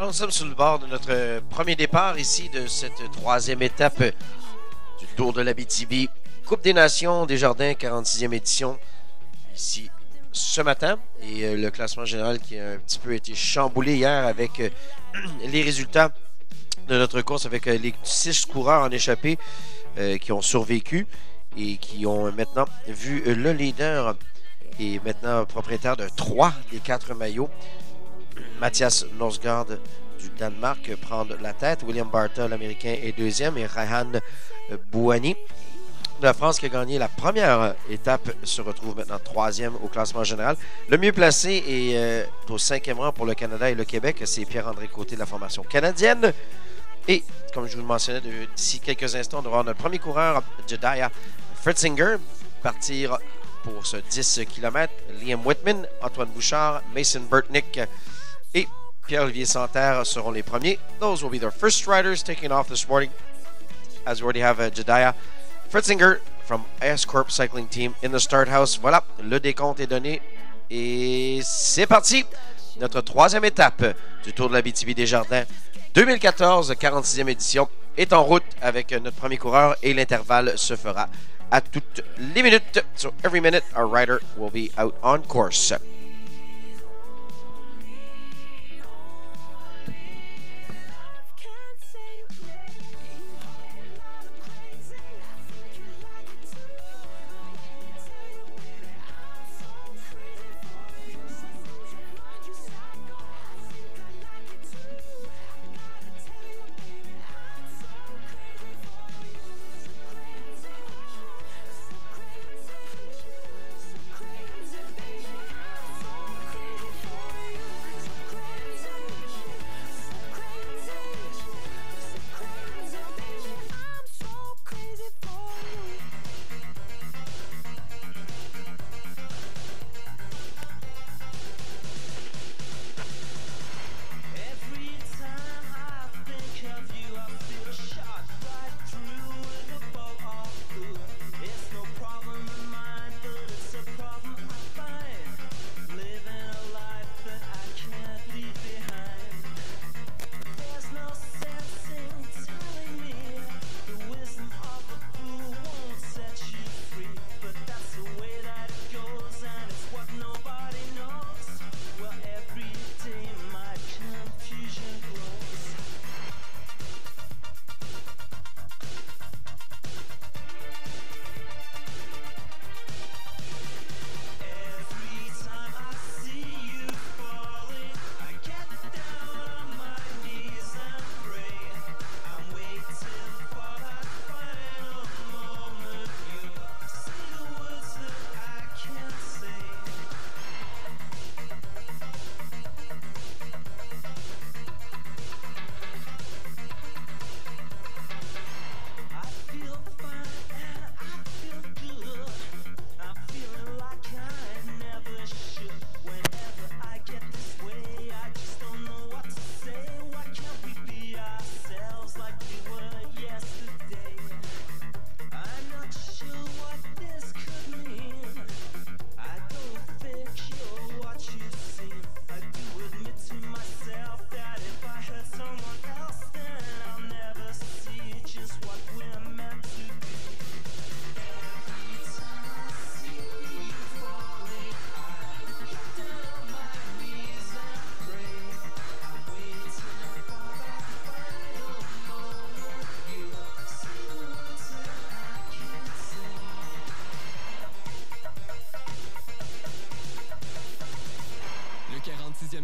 Alors, nous sommes sur le bord de notre premier départ ici de cette troisième étape du Tour de l'Abitibi. Coupe des Nations Desjardins, 46e édition, ici ce matin. Et le classement général qui a un petit peu été chamboulé hier avec les résultats de notre course avec les 6 coureurs en échappée qui ont survécu et qui ont maintenant vu le leader et maintenant propriétaire de 3 des 4 maillots. Mathias Norsgaard du Danemark prendre la tête. William Barta, l'Américain, est deuxième. Et Raihan Bouhani de la France qui a gagné la première étape se retrouve maintenant troisième au classement général. Le mieux placé est au 5e rang pour le Canada et le Québec. C'est Pierre-André Côté de la formation canadienne. Et comme je vous le mentionnais, d'ici quelques instants, on va voir notre premier coureur, Jedediah Fritzinger, partir pour ce 10 km. Liam Whitman, Antoine Bouchard, Mason Burtnick et Pierre-Olivier Santerre seront les premiers. Those will be their first riders taking off this morning, as we already have Jedediah Fritzinger from AS Corp Cycling Team in the start house. Voilà, le décompte est donné et c'est parti. Notre troisième étape du Tour de l'Abitibi Desjardins 2014, 46e édition, est en route avec notre premier coureur et l'intervalle se fera à toutes les minutes. So every minute, our rider will be out on course.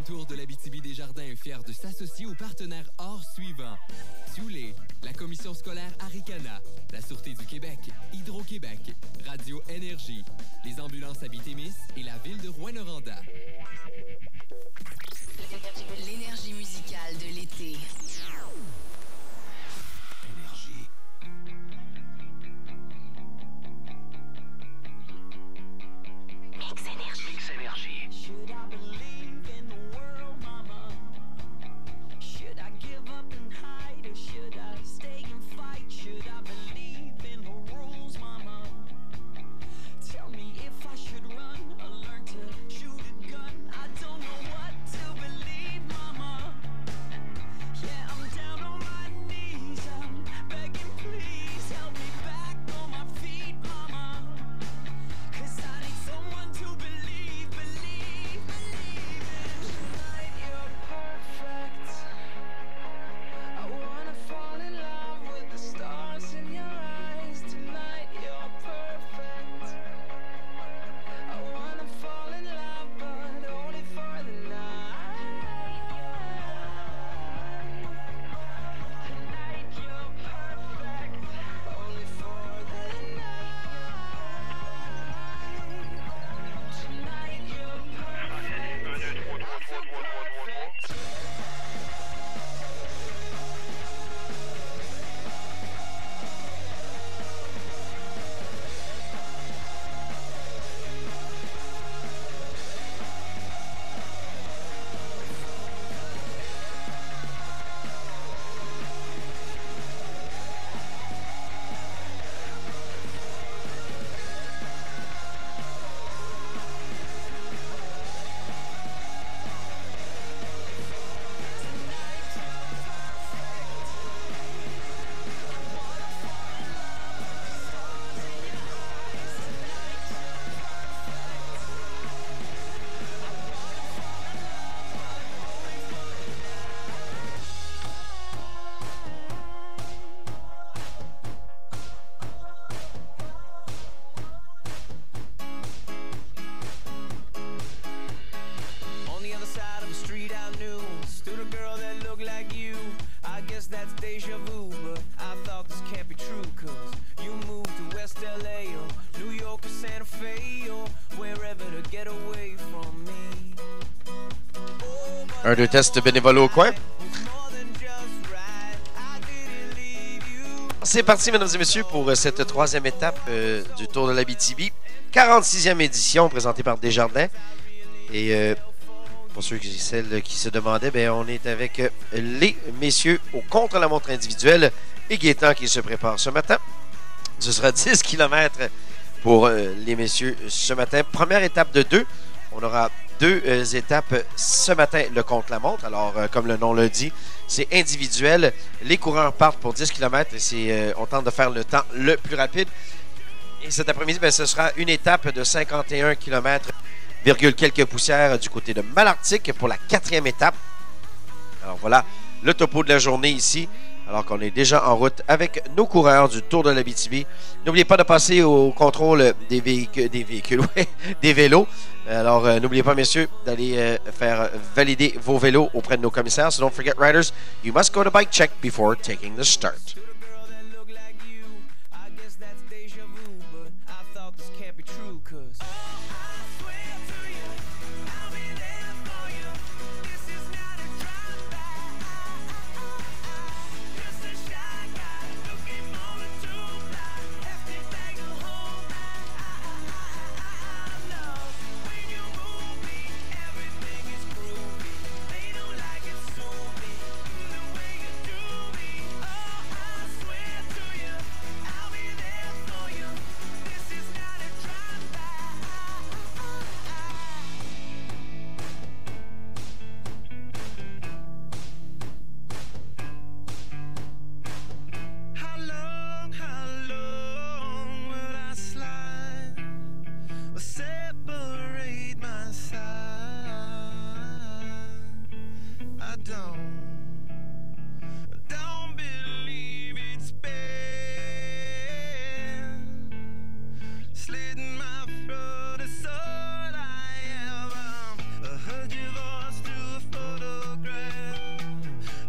Tour de l'Abitibi Desjardins est fier de s'associer aux partenaires hors suivants. Soulé, la Commission scolaire Aricana, la Sûreté du Québec, Hydro-Québec, Radio Énergie, les ambulances Abitimis et la ville de Rouyn-Noranda. L'énergie musicale de l'été. Énergie. Mix Énergie. Mix Énergie. Should I believe in the world, mama? Should I give up and hide, or should I stay and fight? Should I believe in the rules, mama? Tell me if I should run or learn to shoot a gun. I don't know what like you. I guess that's deja vu, but I thought this can't be true, cause you moved to West LA or New York or Santa Fe or wherever to get away from me. Un, deux tests bénévoles au coin. More than just right, I didn't leave you. C'est parti, mesdames et messieurs, pour cette troisième étape du Tour de l'Abitibi. 46e édition, présentée par Desjardins. Et pour ceux et celles qui se demandaient, ben, on est avec les messieurs au contre-la-montre individuelle et Gaétan qui se prépare ce matin. Ce sera 10 km pour les messieurs ce matin. Première étape de 2. On aura 2 étapes ce matin, le contre-la-montre. Alors, comme le nom le dit, c'est individuel. Les coureurs partent pour 10 km et on tente de faire le temps le plus rapide. Et cet après-midi, ben, ce sera une étape de 51 km, quelques poussières du côté de Malartic pour la 4e étape. Alors voilà le topo de la journée ici, alors qu'on est déjà en route avec nos coureurs du Tour de l'Abitibi. N'oubliez pas de passer au contrôle des véhicules, des vélos. Alors n'oubliez pas, messieurs, d'aller faire valider vos vélos auprès de nos commissaires. So don't forget, riders, you must go to bike check before taking the start. Girl that look like you. I guess that's deja vu, but I thought this can't be true, cause I swear to you, I'll be there for you. This is not a drive-by. Just a shy guy looking for a two-fly. Hefty bag of home. I love when you move me. Everything is groovy. They don't like it, sue me. The way you do me. Oh, I swear to you, I'll be there for you. This is not a drive-by. How long will I slide or separate my side? I don't believe it's been slitting my throat is all I am. I heard your voice through a photograph.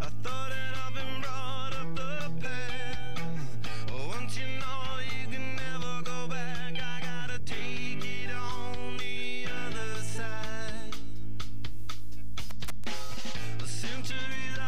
I thought that I've been brought up the past. Once you know you can never go back, I gotta take it on the other side. The centuries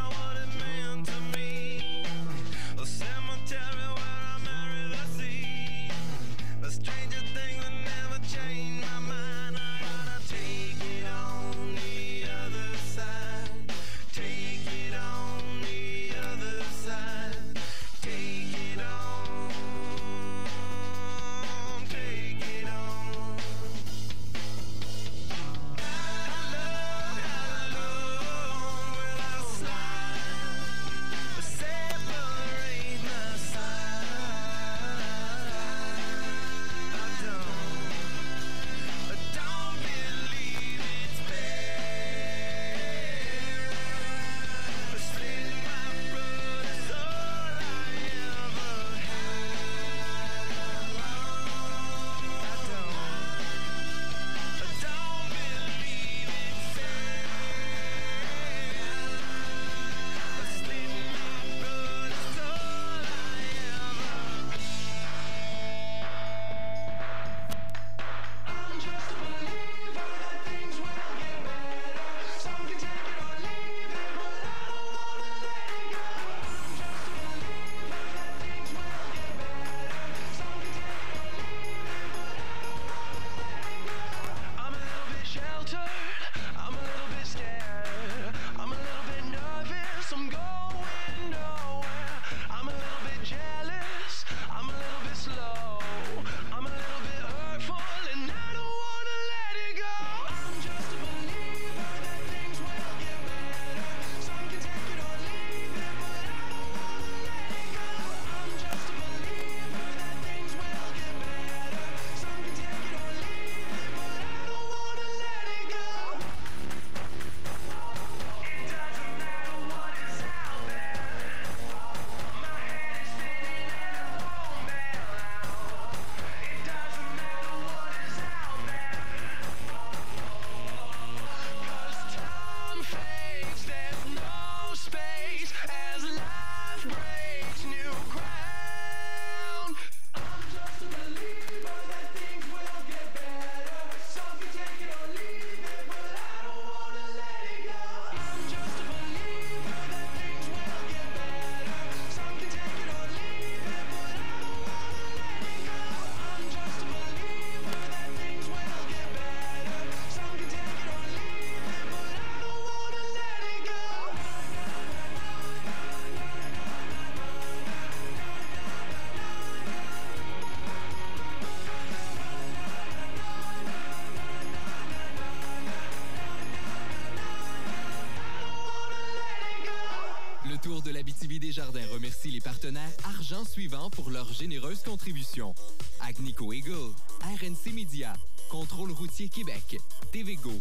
Le Tour de l'Abitibi-Desjardins remercie les partenaires argent suivants pour leur généreuse contribution. Agnico Eagle, RNC Media, Contrôle routier Québec, TVgo,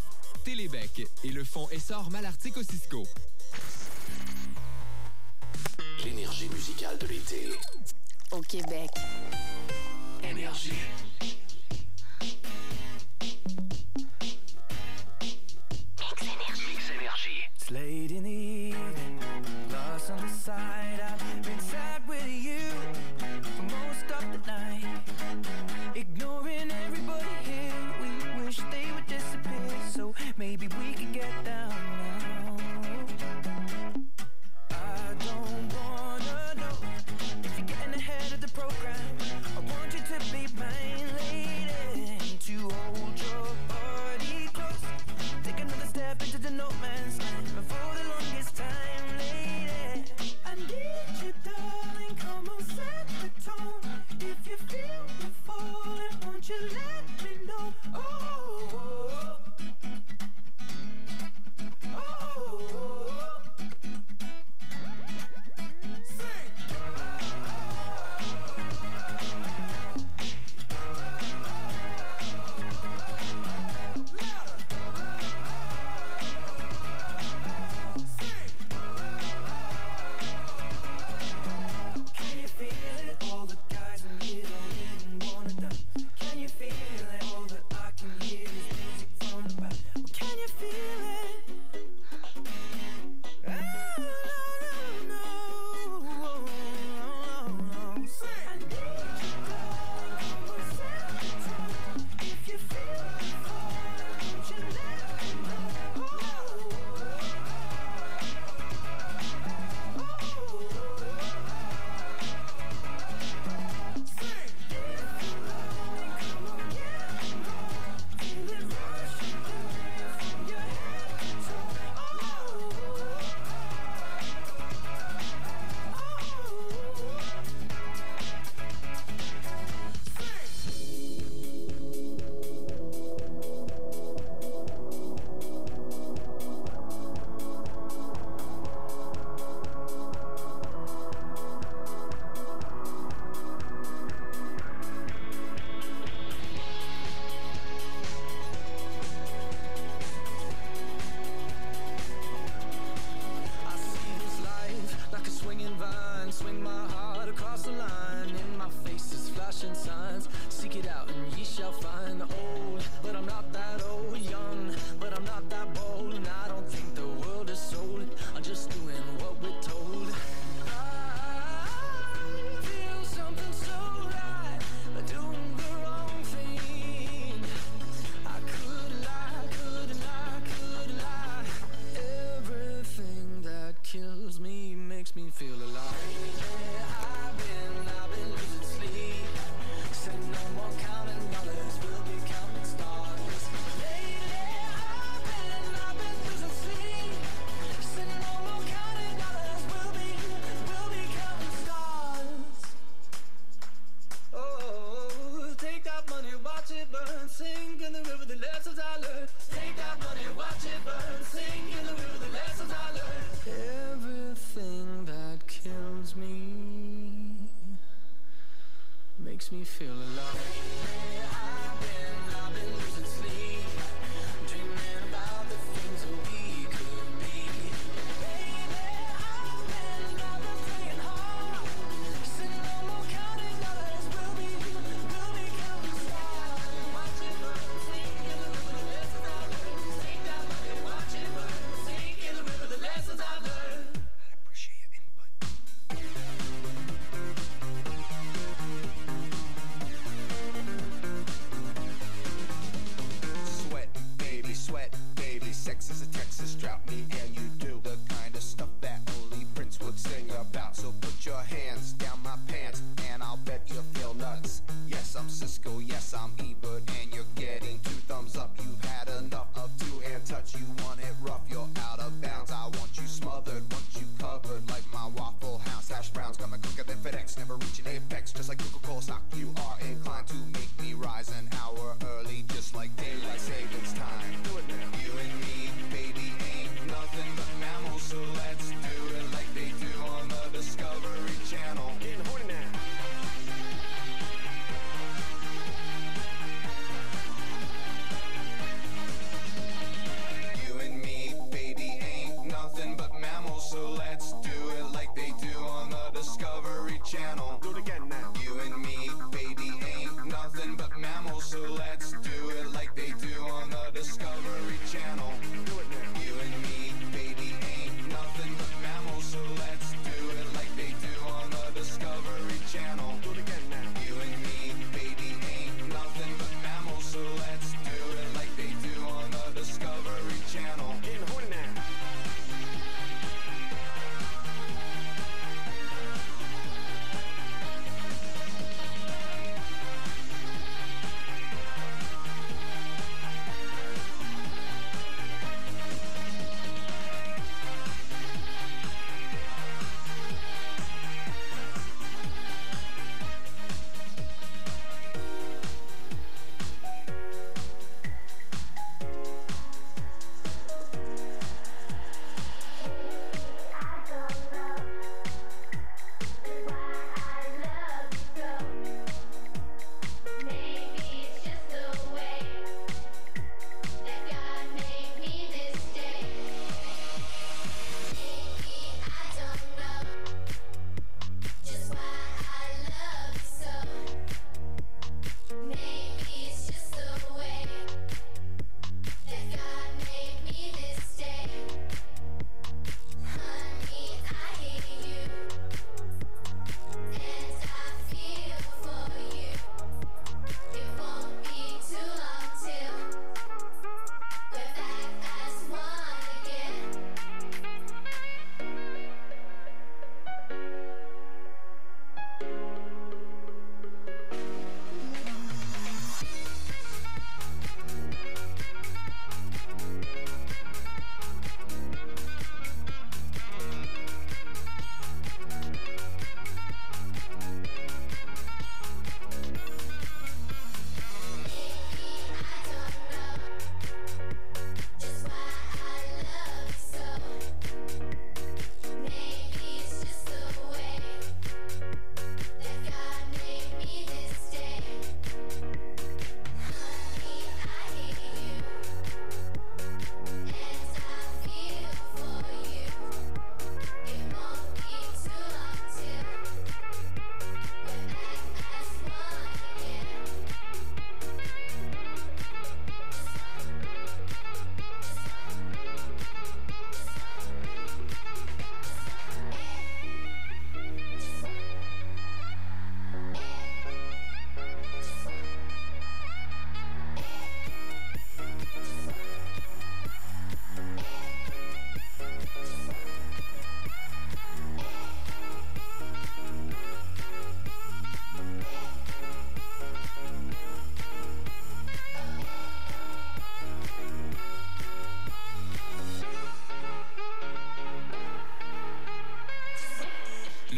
Télébec et le Fonds Essor Malartic-Osisco. L'énergie musicale de l'été. Au Québec. Énergie. Mix Énergie. It's late in the evening, lost on the side. I've been sad with you for most of the night, ignoring everybody here. We wish they would disappear, so maybe we could get down now. I don't wanna know if you're getting ahead of the program. I want you to be mine, lady, to hold your body close. Take another step into the no man's land. For the longest time, lady, I need you, darling. Come on, set the tone. If you feel me falling, won't you let me know? Oh, oh, oh, oh.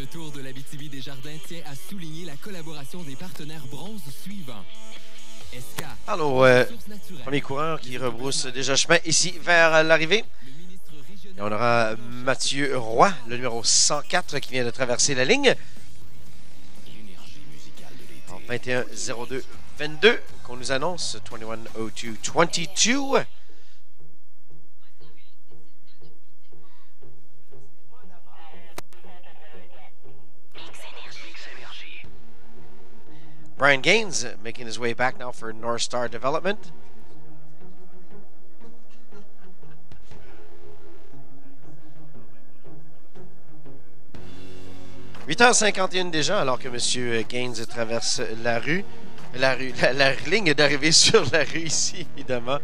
Le Tour de l'Abitibi-Desjardins tient à souligner la collaboration des partenaires bronze suivants. SK. Alors, Ressources naturelles. premier coureur qui rebrousse déjà chemin ici vers l'arrivée. Le ministre régional. Et on aura Mathieu Roy, le numéro 104, qui vient de traverser la ligne. L'énergie musicale de l'été. En 21-02-22, qu'on nous annonce 21-02-22. Mix Énergie. Brian Gaines making his way back now for North Star Development. « 8h51 déjà, alors que M. Gaines traverse la rue. La ligne d'arrivée sur la rue ici, évidemment.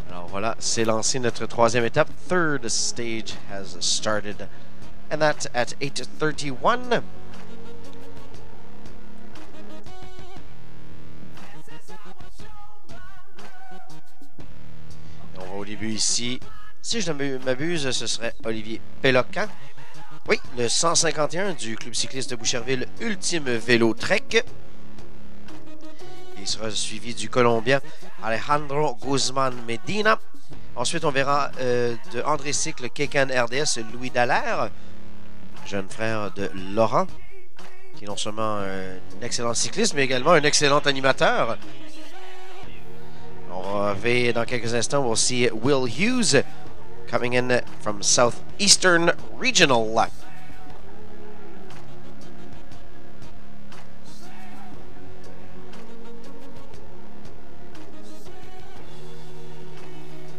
Alors voilà, c'est lancé notre troisième étape. Third stage has started. And that's at 8:31. On va au début ici. Si je ne m'abuse, ce serait Olivier Péloquin. Oui, le 151 du Club cycliste de Boucherville, Ultime Vélo Trek. Il sera suivi du Colombien Alejandro Guzman Medina. Ensuite, on verra de André Cycle, Kékan RDS, Louis Dallaire, jeune frère de Laurent, qui est non seulement un excellent cycliste, mais également un excellent animateur. On va ver dans quelques instants aussi Will Hughes, coming in from Southeastern Regional.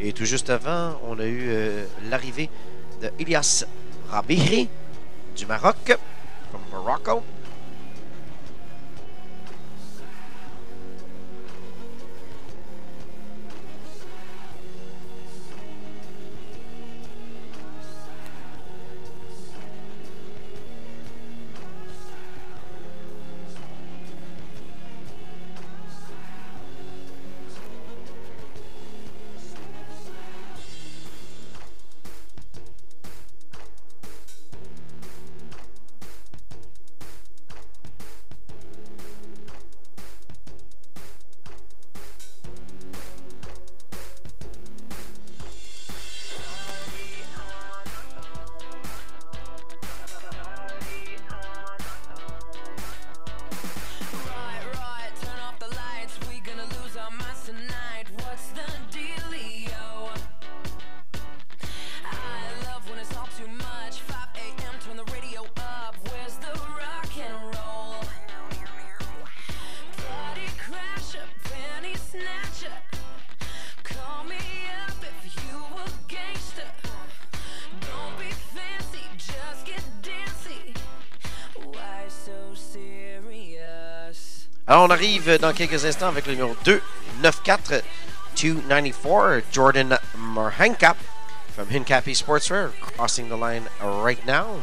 Et tout juste avant, on a eu l'arrivée de Ilyas Rabiri du Maroc, from Morocco. Right, turn off the lights. We gonna lose our minds tonight. What's the dealio? I love when it's all too much. 5 a.m. turn the radio up. Where's the rock and roll? Party crasher, penny snatcher. Call me up if you a gangster. Don't be fancy, just get dancy. Why so serious? Alors, on arrive dans quelques instants avec le numéro 294, 294, Jordan Marhanka from Hincapie Sportswear, crossing the line right now.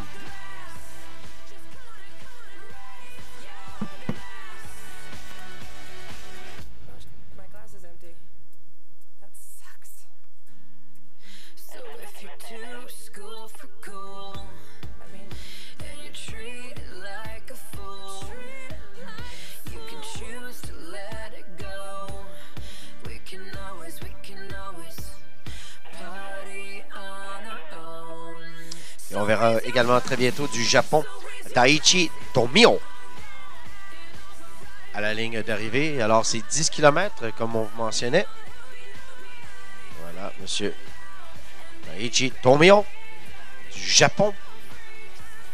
My glass is empty. That sucks. So if you're too school for cool, and you treat it like a fool, you can choose to let it go. We can always party on our own. Et on verra également très bientôt du Japon, Daichi Tomio à la ligne d'arrivée. Alors, c'est 10 km, comme on mentionnait. Voilà, monsieur Daichi Tomio du Japon.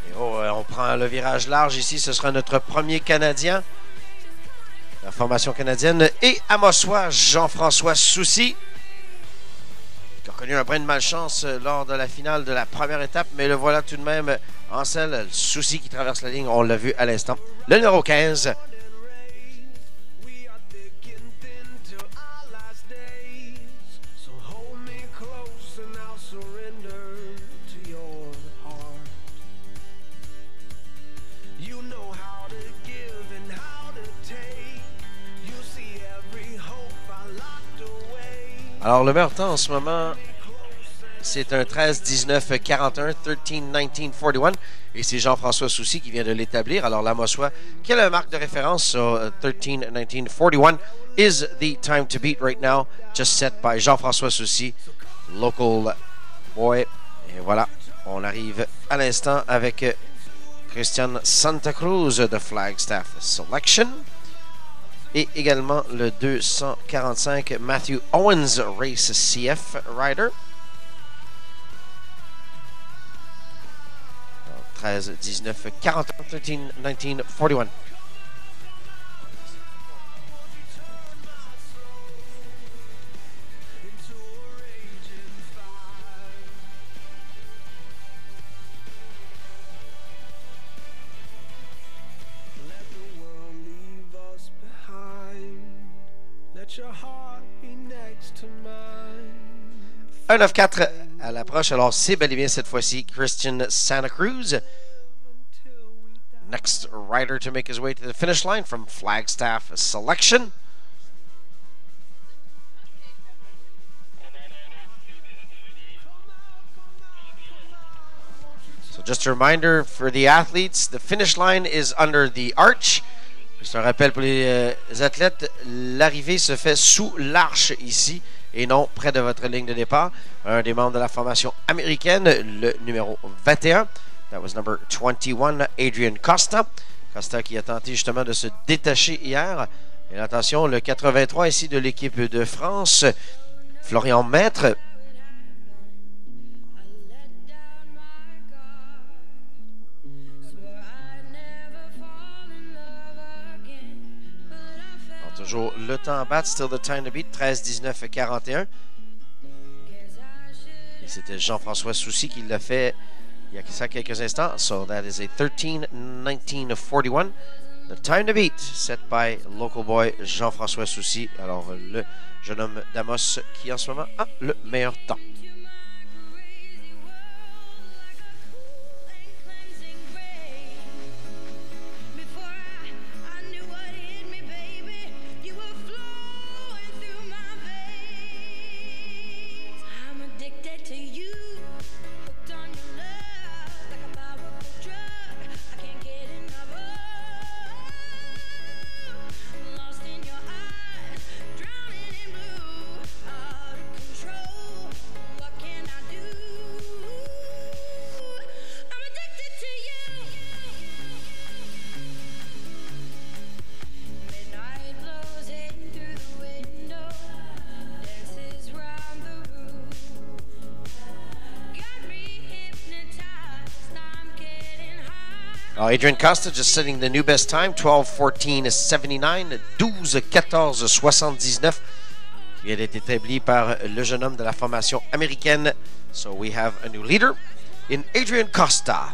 Et on prend le virage large ici. Ce sera notre premier Canadien. La formation canadienne. Et Amossois Jean-François Soucy, qui a connu un brin de malchance lors de la finale de la première étape, mais le voilà tout de même en selle. Le Soucy qui traverse la ligne, on l'a vu à l'instant. Le numéro 15. We are thick and thin till our last days. So hold me close and I'll surrender to your heart. You know how to give and how to take. You see every hope I locked away. Alors, le meilleur temps en ce moment c'est un 13-19-41, 13-19-41. Et c'est Jean-François Soucy qui vient de l'établir. Alors, Lamossois, quelle marque de référence? So, 13-19-41 is the time to beat right now, just set by Jean-François Soucy, local boy. Et voilà, on arrive à l'instant avec Christian Santa Cruz de Flagstaff Selection. Et également le 245 Matthew Owens Race CF Rider. 13-19-41, 13-19-41. Let the world leave us behind. Let your heart be next to mine. 1-9-4 à l'approche. Alors, c'est bel et bien cette fois-ci Christian Santa Cruz. Next rider to make his way to the finish line from Flagstaff Selection. So just a reminder for the athletes, the finish line is under the arch. Juste un rappel pour les athlètes, l'arrivée se fait sous l'arche ici et non près de votre ligne de départ. Un des membres de la formation américaine, le numéro 21. That was number 21, Adrian Costa. Costa qui a tenté justement de se détacher hier. Et attention, le 83 ici de l'équipe de France, Florian Maître. Alors, toujours le temps à battre, still the time to beat, 13-19-41. Et c'était Jean-François Soucy qui l'a fait il y a ça quelques instants. So that is a 13-19-41. The time to beat, set by local boy Jean-François Soucy. Alors, le jeune homme d'Amos qui en ce moment a le meilleur temps. Adrian Costa just setting the new best time, 12-14-79, 12-14-79, qui vient d'être établi par le jeune homme de la formation américaine. So we have a new leader in Adrian Costa.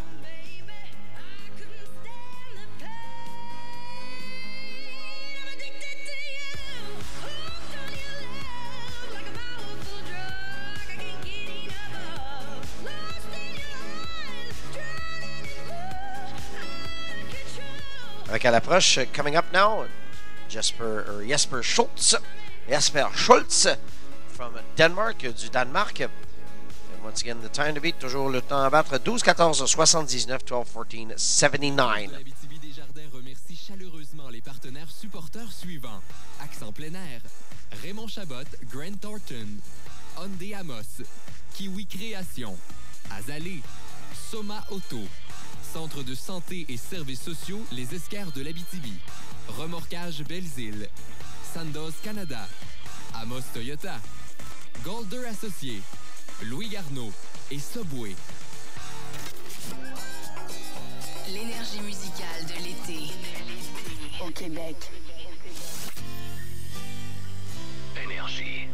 Avec à l'approche, coming up now, Jesper Schultz from Denmark, du Danemark. And once again, the time to beat, toujours le temps à battre, 12-14-79, 12-14-79. L'Abitibi-Desjardins remercie chaleureusement les partenaires supporters suivants. Accent plein air, Raymond Chabot, Grant Thornton, Hyundai Amos, Kiwi Création, Azalée, Soma Auto, Centre de santé et services sociaux Les Esquerres de l'Abitibi, Remorquage Belles-Îles, Sandoz Canada, Amos Toyota, Golder Associés, Louis Garneau et Subway. L'énergie musicale de l'été. Au Québec. Énergie.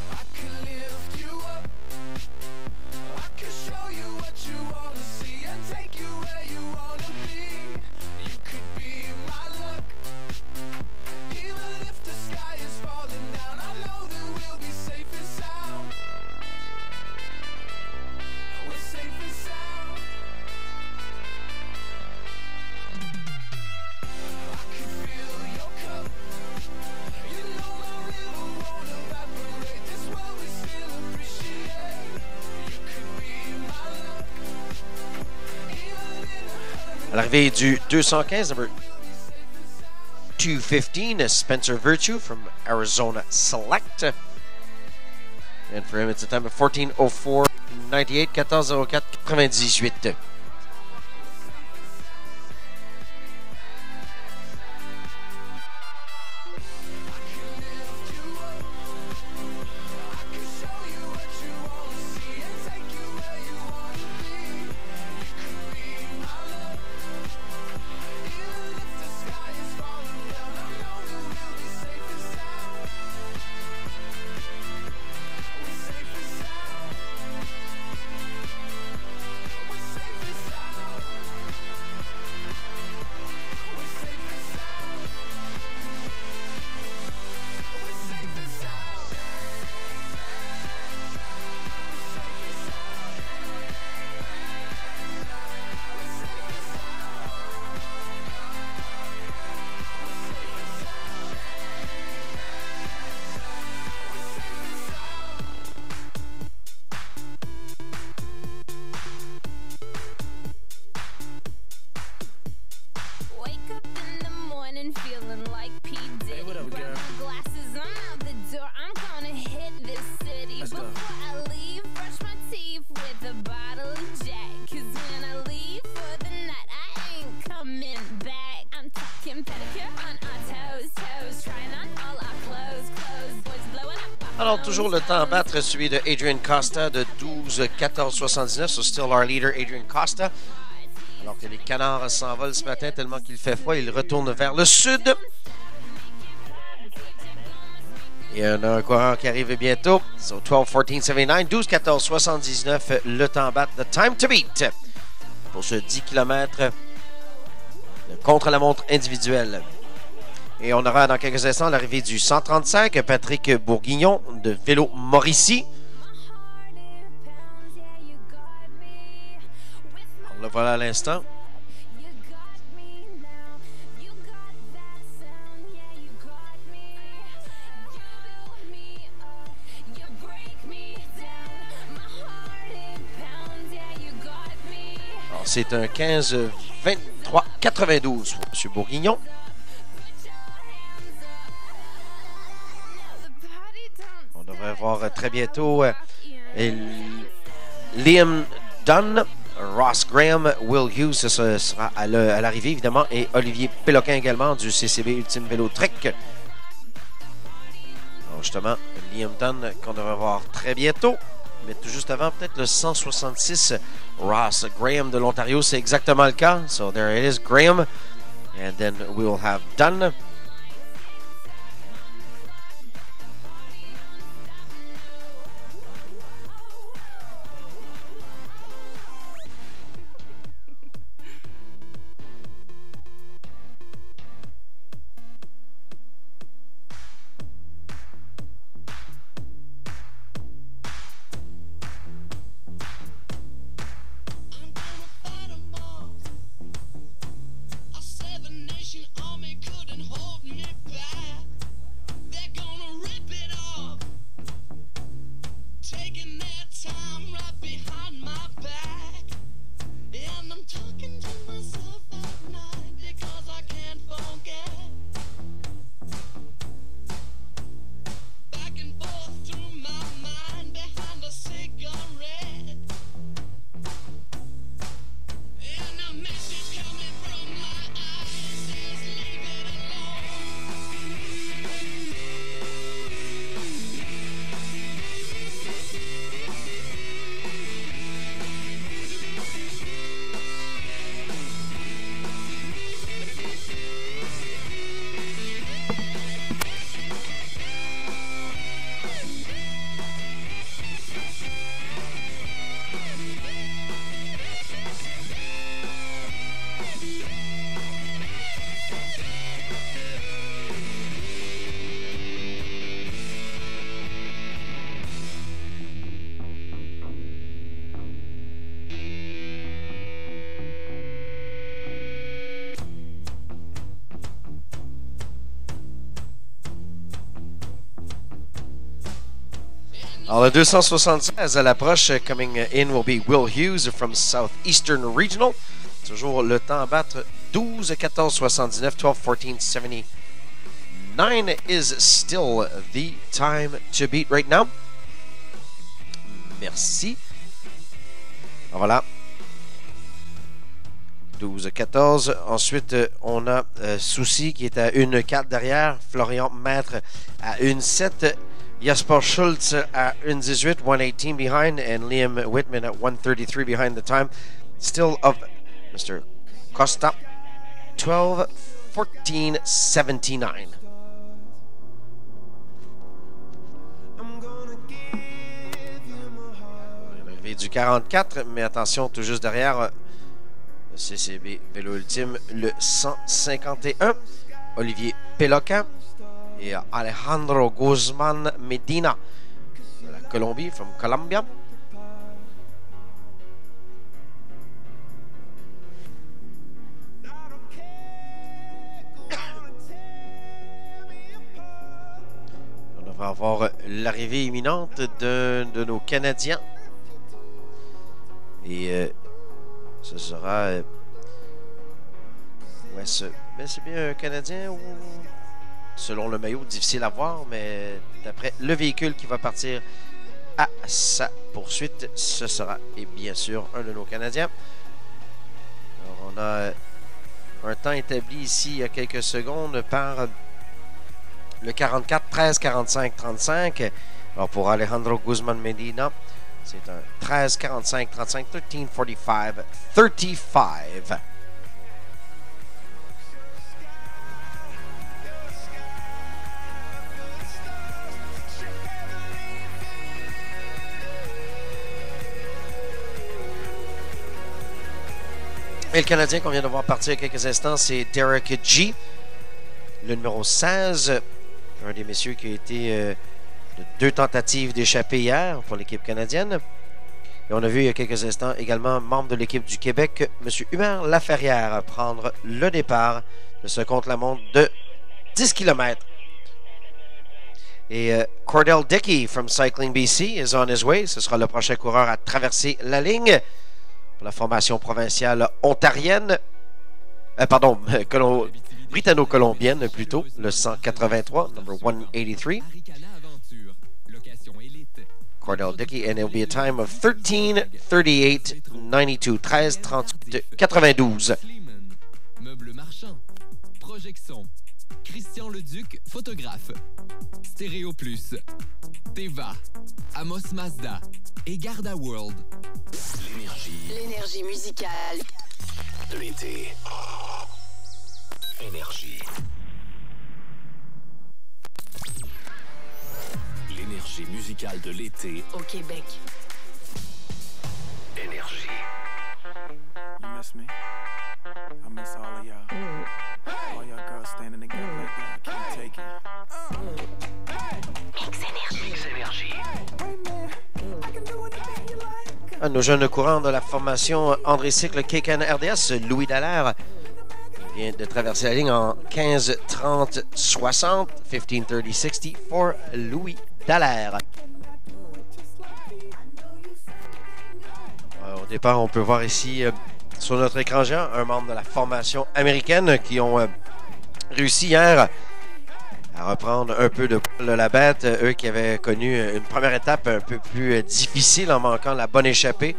I can lift you up. I can show you what you wanna see and take you where you wanna be. You could be my luck, even l'arrivée du 215, number 215, Spencer Virtue from Arizona Select. And for him, it's a time of 14:04.98, 14:04.98. Wake up in the morning feeling like P. Diddy. Hey, what up, Grab girl? my glasses, I'm out the door. I'm gonna hit this city. Let's go. Before I leave, brush my teeth with a bottle of Jack. 'Cause when I leave for the night, I ain't coming back. I'm talking pedicure on our toes, toes. Trying on all our clothes, clothes. Boys blowing up our Alors, toujours le temps à battre, celui de Adrian Costa de 12:14.79. So, still our leader, Adrian Costa. Alors que les canards s'envolent ce matin tellement qu'il fait froid, ils retournent vers le sud. Il y en a un coureur qui arrive bientôt. So, 12:14.79, 12:14.79, le temps à battre, the time to beat. Pour ce 10 km contre la montre individuelle. Et on aura dans quelques instants l'arrivée du 135, Patrick Bourguignon de Vélo Mauricie. On le voilà à l'instant. Alors, c'est un 15:23.92 pour M. Bourguignon. On devrait voir très bientôt Liam Dunn, Ross Graham, Will Hughes, ce sera à l'arrivée évidemment, et Olivier Péloquin également du CCB Ultime Vélo Trek. Alors justement, Liam Dunn qu'on devrait voir très bientôt, mais tout juste avant, peut-être le 166, Ross Graham de l'Ontario, c'est exactement le cas. So there it is, Graham, and then we will have Dunn. Alors, le 276 à l'approche, coming in will be Will Hughes from Southeastern Regional. Toujours le temps à battre 12-14-79, 12-14-79 is still the time to beat right now. Merci. Voilà. 12-14. Ensuite, on a Souci qui est à 1-4 derrière. Florian Maître à 1-7. Jasper Schultz à 1-18, 1-18 behind. And Liam Whitman at 1-33 behind the time. Still of Mr. Costa. 12-14-79. L'arrivée du 44, mais attention, tout juste derrière, le CCB Vélo Ultime, le 151, Olivier Peloca et Alejandro Guzman Medina de la Colombie, from Colombia. On va avoir l'arrivée imminente d'un de nos Canadiens. Et ce sera... ouais, mais c'est bien un Canadien ou... Selon le maillot, difficile à voir, mais d'après le véhicule qui va partir à sa poursuite, ce sera, et bien sûr, un de nos Canadiens. Alors, on a un temps établi ici il y a quelques secondes par le 44, 13, 45, 35. Alors, pour Alejandro Guzman Medina, c'est un 13, 45, 35, 13, 45, 35. Et le Canadien qu'on vient de voir partir il y a quelques instants, c'est Derek G, le numéro 16, un des messieurs qui a été de 2 tentatives d'échapper hier pour l'équipe canadienne. Et on a vu il y a quelques instants également membre de l'équipe du Québec, M. Hubert Laferrière, prendre le départ de ce contre-la-montre de 10 km. Et Cordell Dickey from Cycling BC is on his way. Ce sera le prochain coureur à traverser la ligne pour la formation provinciale ontarienne. Britanno-colombienne plutôt, le 183, number 183. Cordell Dickey, and it'll be a time of 13:38:92, 13:38:92. Meubles marchands, Projexon, Christian Leduc, photographe, Stéréo Plus, Teva, Amos Mazda et Garda World. L'énergie musicale De l'été. Énergie. L'énergie musicale de l'été. au Québec. Énergie. You miss me? I miss all of y'all. All y'all girls standing together like that. I can't take it. Mix Énergie. Un de nos jeunes courants de la formation André Cycle Kéken RDS, Louis Dallaire, vient de traverser la ligne en 15:30:60, 15:30:60 pour Louis Dallaire. Au départ, on peut voir ici sur notre écran géant un membre de la formation américaine qui ont réussi hier à reprendre un peu de poil de la bête. Eux qui avaient connu une première étape un peu plus difficile en manquant la bonne échappée.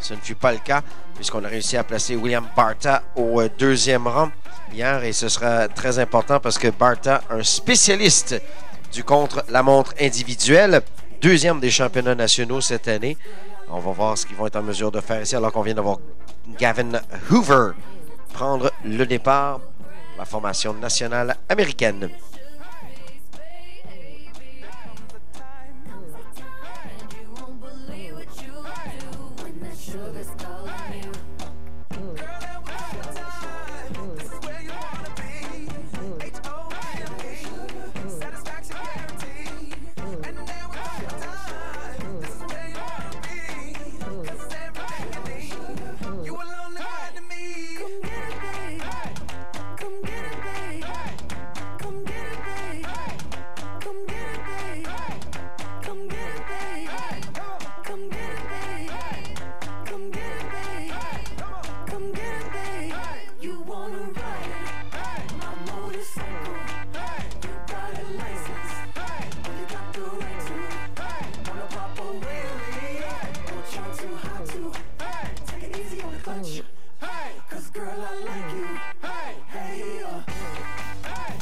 Ce ne fut pas le cas puisqu'on a réussi à placer William Barta au 2e rang hier. Et ce sera très important parce que Barta, un spécialiste du contre-la-montre individuelle, 2e des championnats nationaux cette année. On va voir ce qu'ils vont être en mesure de faire ici alors qu'on vient d'avoir Gavin Hoover prendre le départ de la formation nationale américaine. Come get it, babe. Come get it, babe. Come get it. Hey, 'cause girl, I like you. Hey, hey, hey.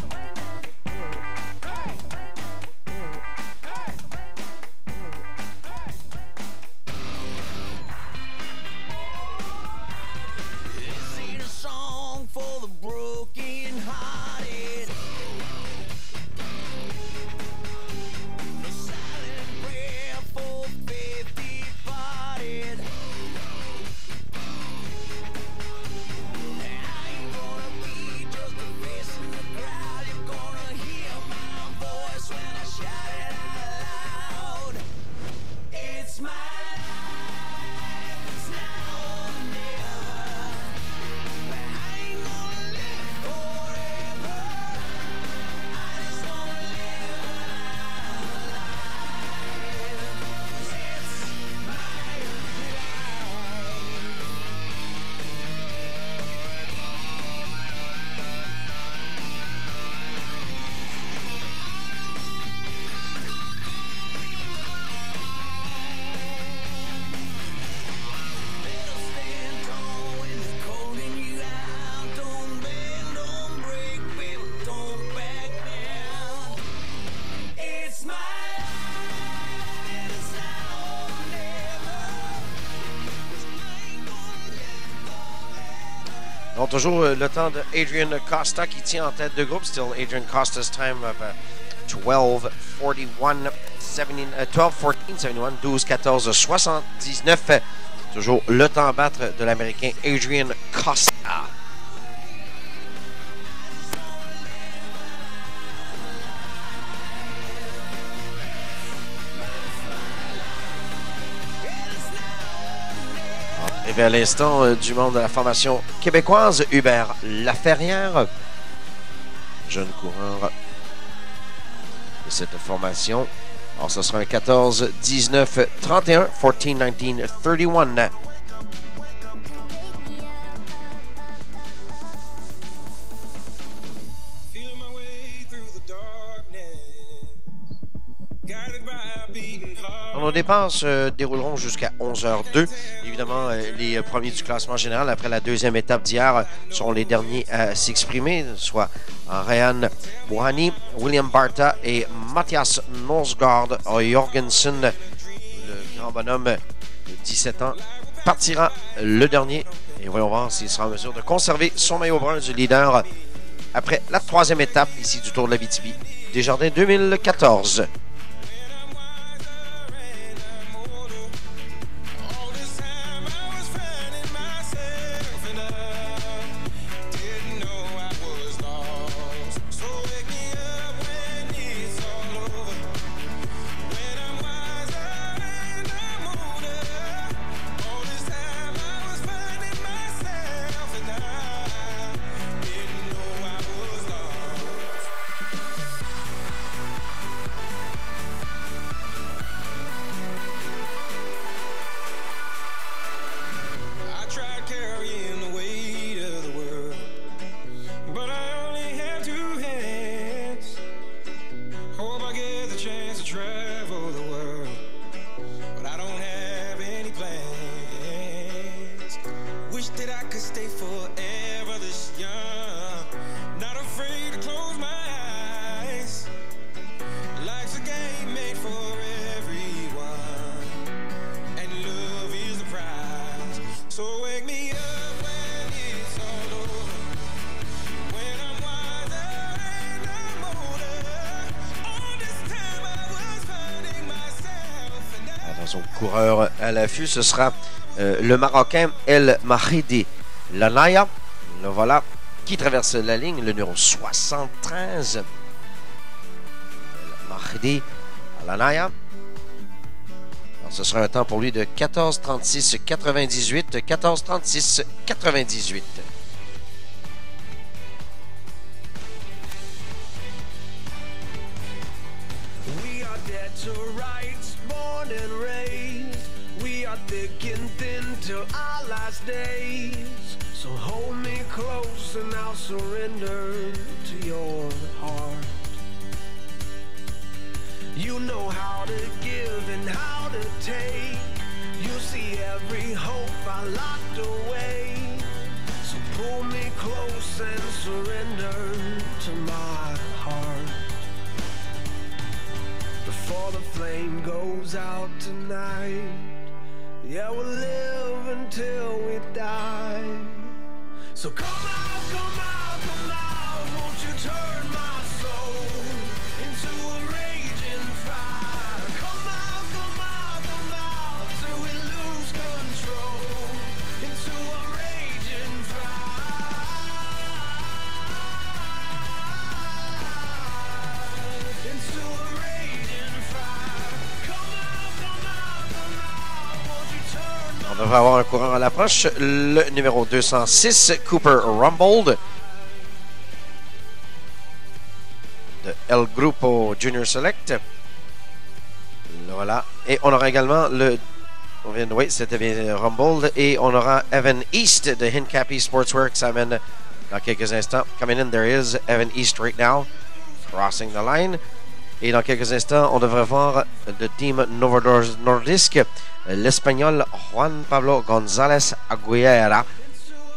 This ain't a song for the broken-hearted. No silent prayer for faith departed. I ain't gonna be just a face in the crowd. You're gonna hear my voice when I shout it out loud. It's my life, it's now or never. But I ain't gonna live forever. I just wanna live another life. 'Cause it's my life. Better stand tall when it's calling you out. Don't bend, don't break, baby, don't back down. It's my life, and it's now or never. 'Cause I ain't gonna live forever. Donc, toujours le temps de Adrian Costa qui tient en tête de groupe. Still Adrian Costa's time of 12-14, 71, 12-14, 79. Toujours le temps à battre de l'Américain Adrian Costa. Et bien à l'instant, du monde de la formation québécoise, Hubert Laferrière, jeune coureur de cette formation. Alors, ce sera un 14-19-31, 14-19-31. Feeling my way through the darkness, guided by a beating heart. Nos départs se dérouleront jusqu'à 11h02. Évidemment, les premiers du classement général après la deuxième étape d'hier seront les derniers à s'exprimer, soit Ryan Bouhani, William Barta et Mathias Norsgaard. Jorgensen, le grand bonhomme de 17 ans, partira le dernier. Et voyons voir s'il sera en mesure de conserver son maillot brun du leader après la troisième étape ici du Tour de l'Abitibi Desjardins 2014. All this time I was finding myself and I didn't know I was lost. So wake me up when it's all over, when I'm wiser and I'm older. All this time I was finding myself and I didn't know I was lost. I tried carrying the weight of the world, but I only have two hands. Hope I get the chance to travel the world, but I don't have any plans. Wish that I could stay forever this young, not afraid to close my eyes. Life's a game made for everyone, and love is the prize. So wake me up when it's all over, when I'm wiser and I'm older. All this time I was finding myself and I Attention, coureur à l'affût, ce sera le Marocain El Mahdi Lanaya. Le voilà qui traverse la ligne, le numéro 73. El Mahdi Lanaya. Alors, ce sera un temps pour lui de 14-36-98. 14-36-98. We are dead to rights, born and raised. We are thick and thin till our last days. So hold me close and I'll surrender to your heart. You know how to give and how to take. You see every hope I locked away. So pull me close and surrender to my heart. Before the flame goes out tonight, yeah, we'll live until we die. So come out, come out, come out, won't you turn my soul into a raging fire? Come out, come out, come out, till we lose control into a raging fire. Into a raging fire. Come out, come out, come out, won't you turn my On devrait avoir un courant à l'approche. Le numéro 206, Cooper Rumbold de El Grupo Junior Select. Voilà. Et on aura également oui, c'était bien Rumbold. Et on aura Evan East de Hincapie Sportswear qui s'amène dans quelques instants. Coming in, there is Evan East right now. Crossing the line. Et dans quelques instants, on devrait voir le team Novo Nordisk, l'Espagnol Juan Pablo González Aguilera,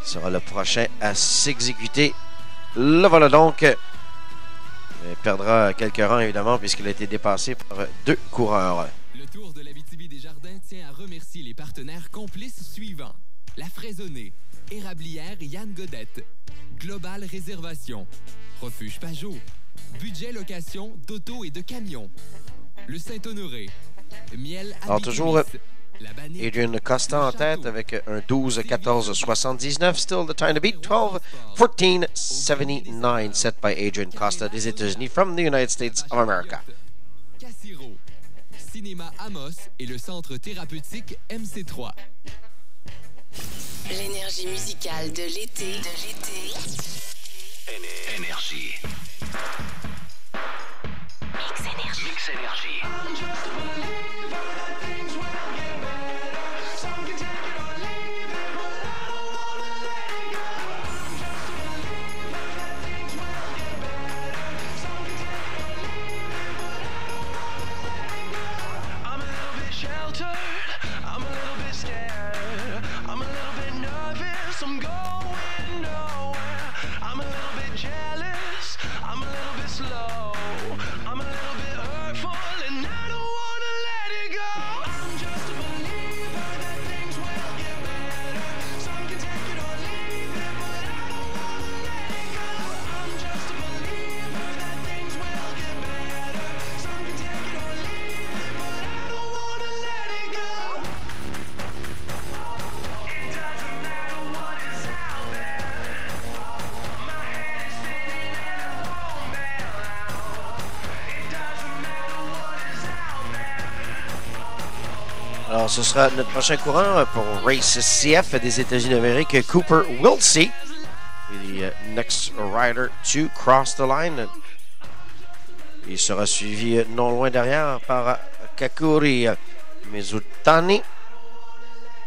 qui sera le prochain à s'exécuter. Le voilà donc. Il perdra quelques rangs, évidemment, puisqu'il a été dépassé par 2 coureurs. Le Tour de l'Abitibi-des-Jardins tient à remercier les partenaires complices suivants. La Fraisonnée, Érablière Yann Godette, Global Réservation, Refuge Pajot, Budget Location d'auto et de camions, le Saint-Honoré, Miel Alors, toujours Abitibi, la Bannique, Adrian Costa en tête avec un 12-14-79. Still the time to beat. 12-14-79 set by Adrian Costa des États-Unis from the United States of America. Cassiro, Cinéma Amos et le Centre thérapeutique MC3. L'énergie musicale de l'été. Énergie. Mix Énergie. Mix Énergie. I'm a little bit sheltered, I'm a little bit scared, I'm a little bit nervous, I'm going nowhere. I'm a little bit jealous, I'm a little bit slow, I'm a little bit hurtful, and I don't wanna let it go. I'm just a believer that things will get better. Some can take it or leave it, but I don't wanna let it go. I'm just a believer that things will get better. Some can take it or leave it, but I don't wanna let it go. It doesn't matter what is out there. My head is spinning and I won't bail out. It doesn't matter what is out there. Alors, ce sera notre prochain courant pour Race CF des États-Unis d'Amérique, Cooper Wiltsey. The next rider to cross the line. Il sera suivi non loin derrière par Kakuri Mizutani.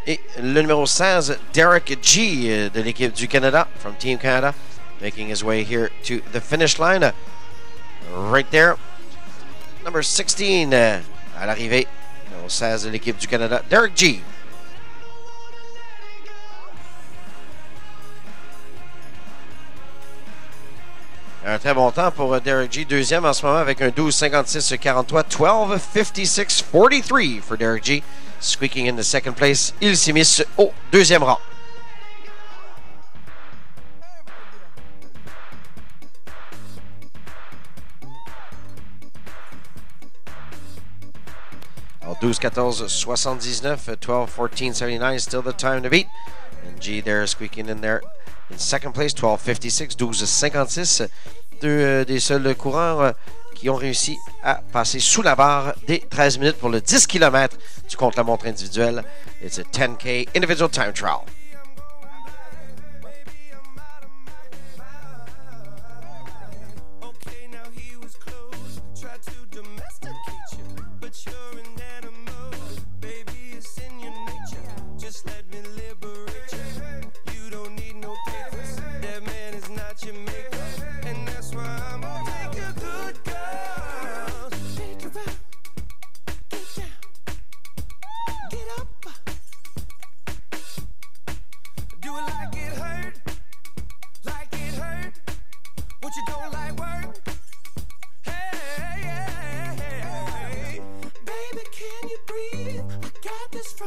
Et le numéro 16, Derek G de l'équipe du Canada, from Team Canada, making his way here to the finish line. Right there. Number 16 à l'arrivée. Numéro 16 de l'équipe du Canada, Derek G. Un très bon temps pour Derek G. Deuxième en ce moment avec un 12-56-43. 12-56-43 for Derek G. Squeaking in the second place. Il s'immisce au deuxième rang. Alors 12-14-79, 12-14-79, still the time to beat. And G there squeaking in there in second place, 12-56, 12-56. Deux des seuls coureurs qui ont réussi à passer sous la barre des 13 minutes pour le 10 km du contre-la-montre individuel. It's a 10K individual time trial. Okay, now he was close, tried to domesticate you, but you're an animal, baby, it's in your nature, just let me liberate you, you don't need no papers, that man is not your maker, and that's why I'm gonna take a good girl, take her out, get down, get up,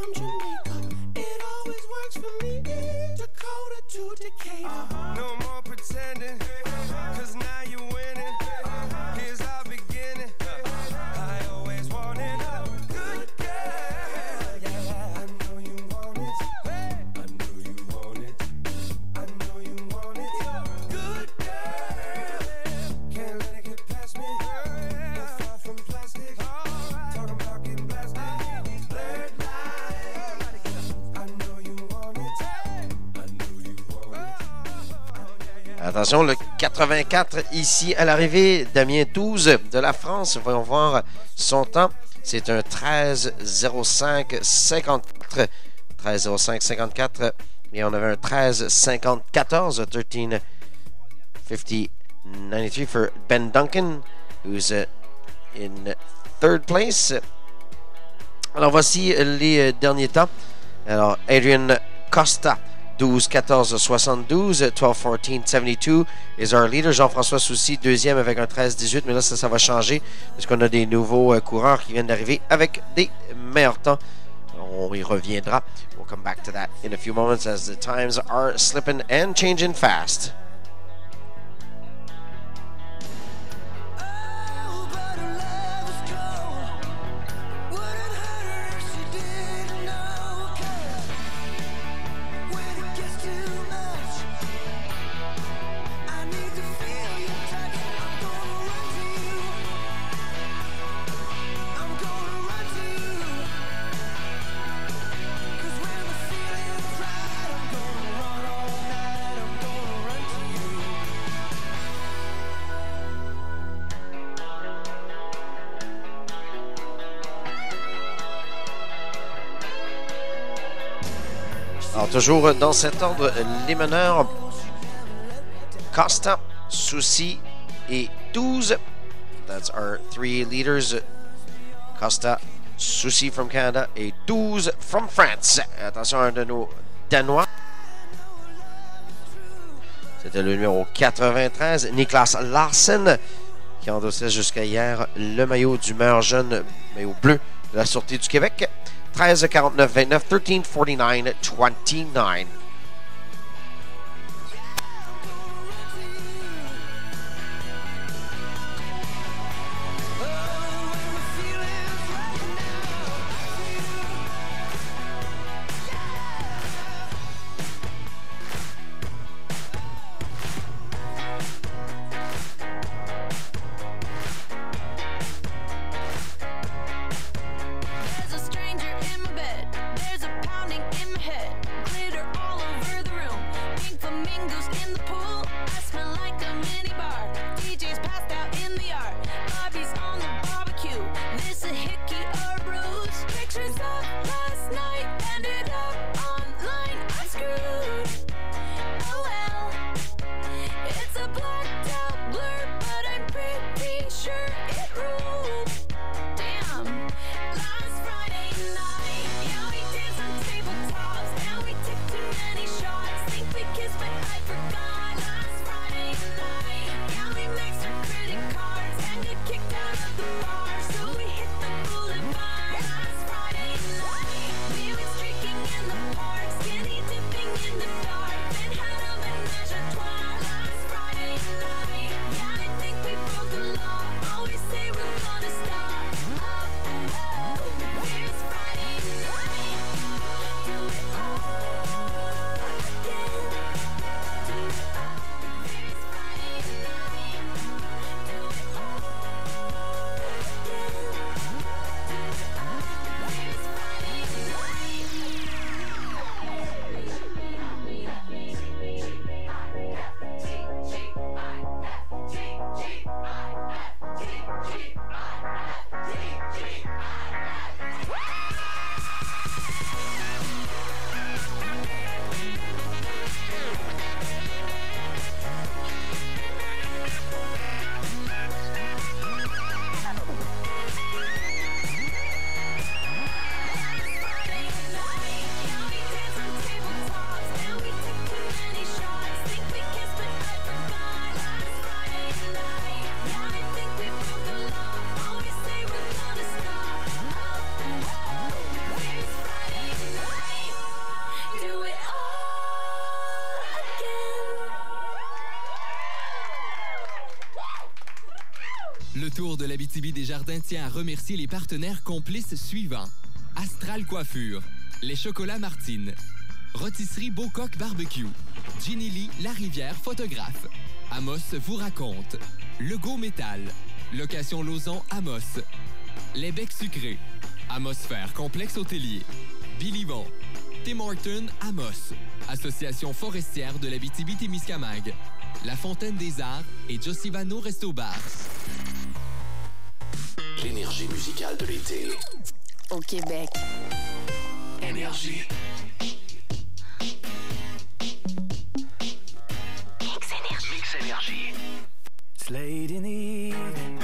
from Jamaica. It always works for me. Dakota to Decatur. No more pretending, cause now you're winning. Here's our beginning. I always wanted a good girl. Yeah, I know you want it. I know you want it. I know you want it. Good girl. Can't let it get past me. You're far from plastic. Talking about getting blasted. Blurred lines. I know you want it. I know you want it. Attention, le 84 ici à l'arrivée. Damien 12 de la France. Voyons voir son temps. C'est un 13.05.54. 13.05.54. Et on avait un 13.54. 13.50.93 for Ben Duncan, who's in third place. Alors voici les derniers temps. Alors Adrian Costa, 12.14.72, 12.14.72 is our leader. Jean-François Soucy, deuxième avec un 13.18, mais là ça va changer parce qu'on a des nouveaux coureurs qui viennent d'arriver avec des meilleurs temps. On y reviendra. We'll come back to that in a few moments as the times are slipping and changing fast. Oh, but her love is cold. Wouldn't hurt her if she didn't know. 'Cause when it gets too much, I need to feel your touch. I'm gonna run to you. I'm gonna run to you. 'Cause when the feeling's right, I'm gonna run all night. I'm gonna run to you. Alors, toujours dans cet ordre, les meneurs Costa, Soucy et 12. That's our three leaders. Costa, Soucy from Canada et 12 from France. Attention à un de nos Danois. C'était le numéro 93, Niklas Larsen, qui endossait jusqu'à hier le maillot du meilleur jeune, maillot bleu de la Sûreté du Québec. 13.49.29, 13.49.29. There's a stranger in my bed. There's a pounding in my head. Glitter all Tour de l'Abitibi-Desjardins tient à remercier les partenaires complices suivants. Astral Coiffure, les Chocolats Martine, Rôtisserie Beaucoq Barbecue, Ginny Lee Larivière Photographe, Amos vous raconte, Legault Métal, Location Lauson Amos, Les Becs Sucrés, Atmosphère Complexe Hôtelier, Billy Von, Tim Horton Amos, Association forestière de l'Abitibi-Témiscamingue, La Fontaine des Arts et Josivano Resto Bar. L'énergie musicale de l'été. Au Québec. Énergie. Mix Énergie. It's late in the evening,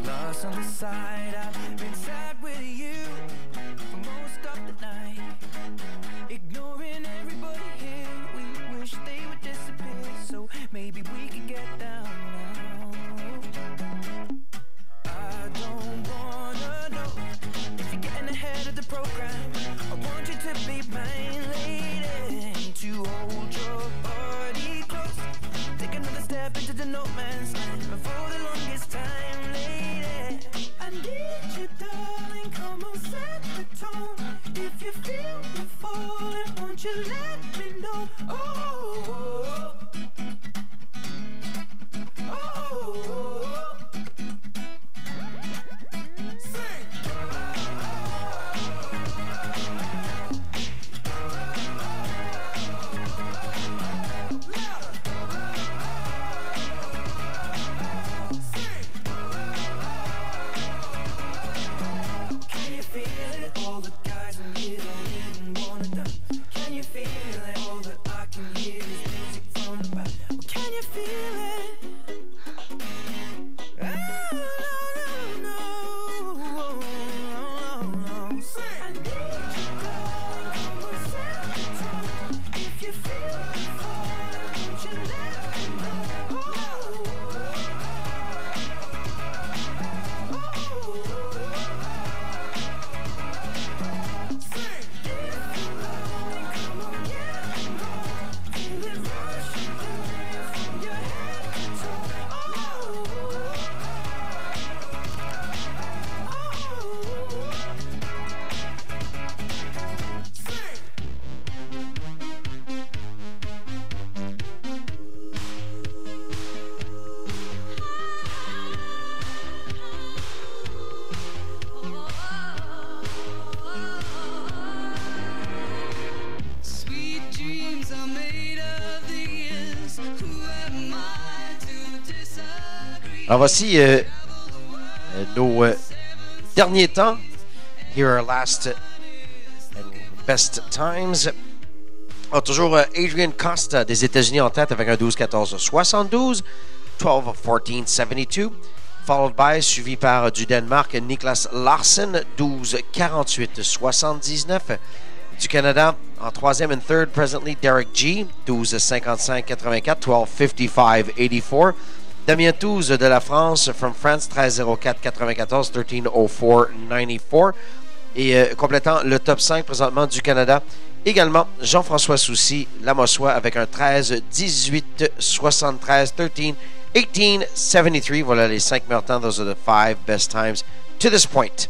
lost on the side. I've been sad with you for most of the night, ignoring everybody here. We wish they would disappear, so maybe we could get down now. I don't wanna know if you're getting ahead of the program. I want you to be mine, lady, to hold your body close. Take another step into the no man's land. But for the longest time, lady, I need you, darling. Come on, set the tone. If you feel me falling, won't you let me know? Oh, oh, oh, oh. Alors voici nos derniers temps. Here are last and best times. Alors, toujours Adrian Costa des États-Unis en tête avec un 12-14-72, 12-14-72. Followed by, suivi par du Danemark, Niklas Larsen, 12-48-79. Du Canada, en troisième and third, presently, Derek G, 12-55-84, 12-55-84. Damien Touze de la France, from France, 13-04-94, 13-04-94. Et complétant le top 5 présentement du Canada, également Jean-François Soucy, Lamossois, avec un 13-18-73, 13-18-73. Voilà les 5 meilleurs temps. Those are the 5 best times to this point.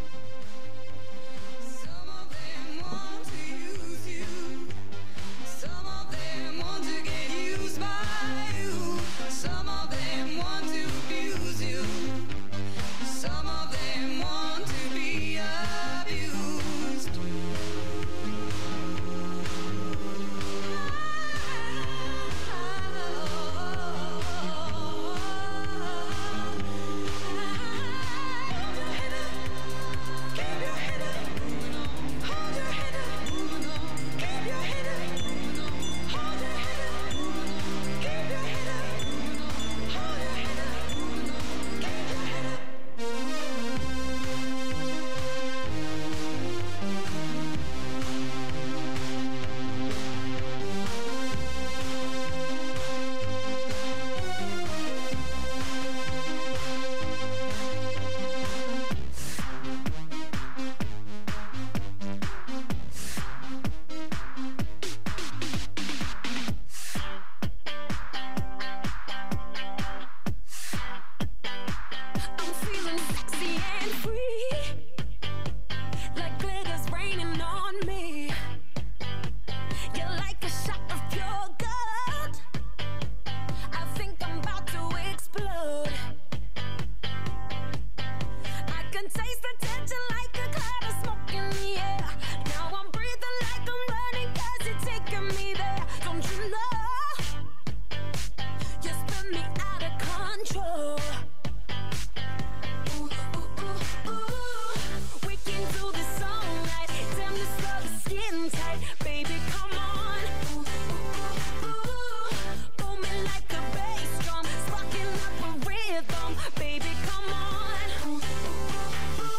right. Baby, come on. Ooh, ooh, ooh, ooh. Booming like a bass drum, sparking up a rhythm. Baby, come on. Ooh, ooh, ooh, ooh.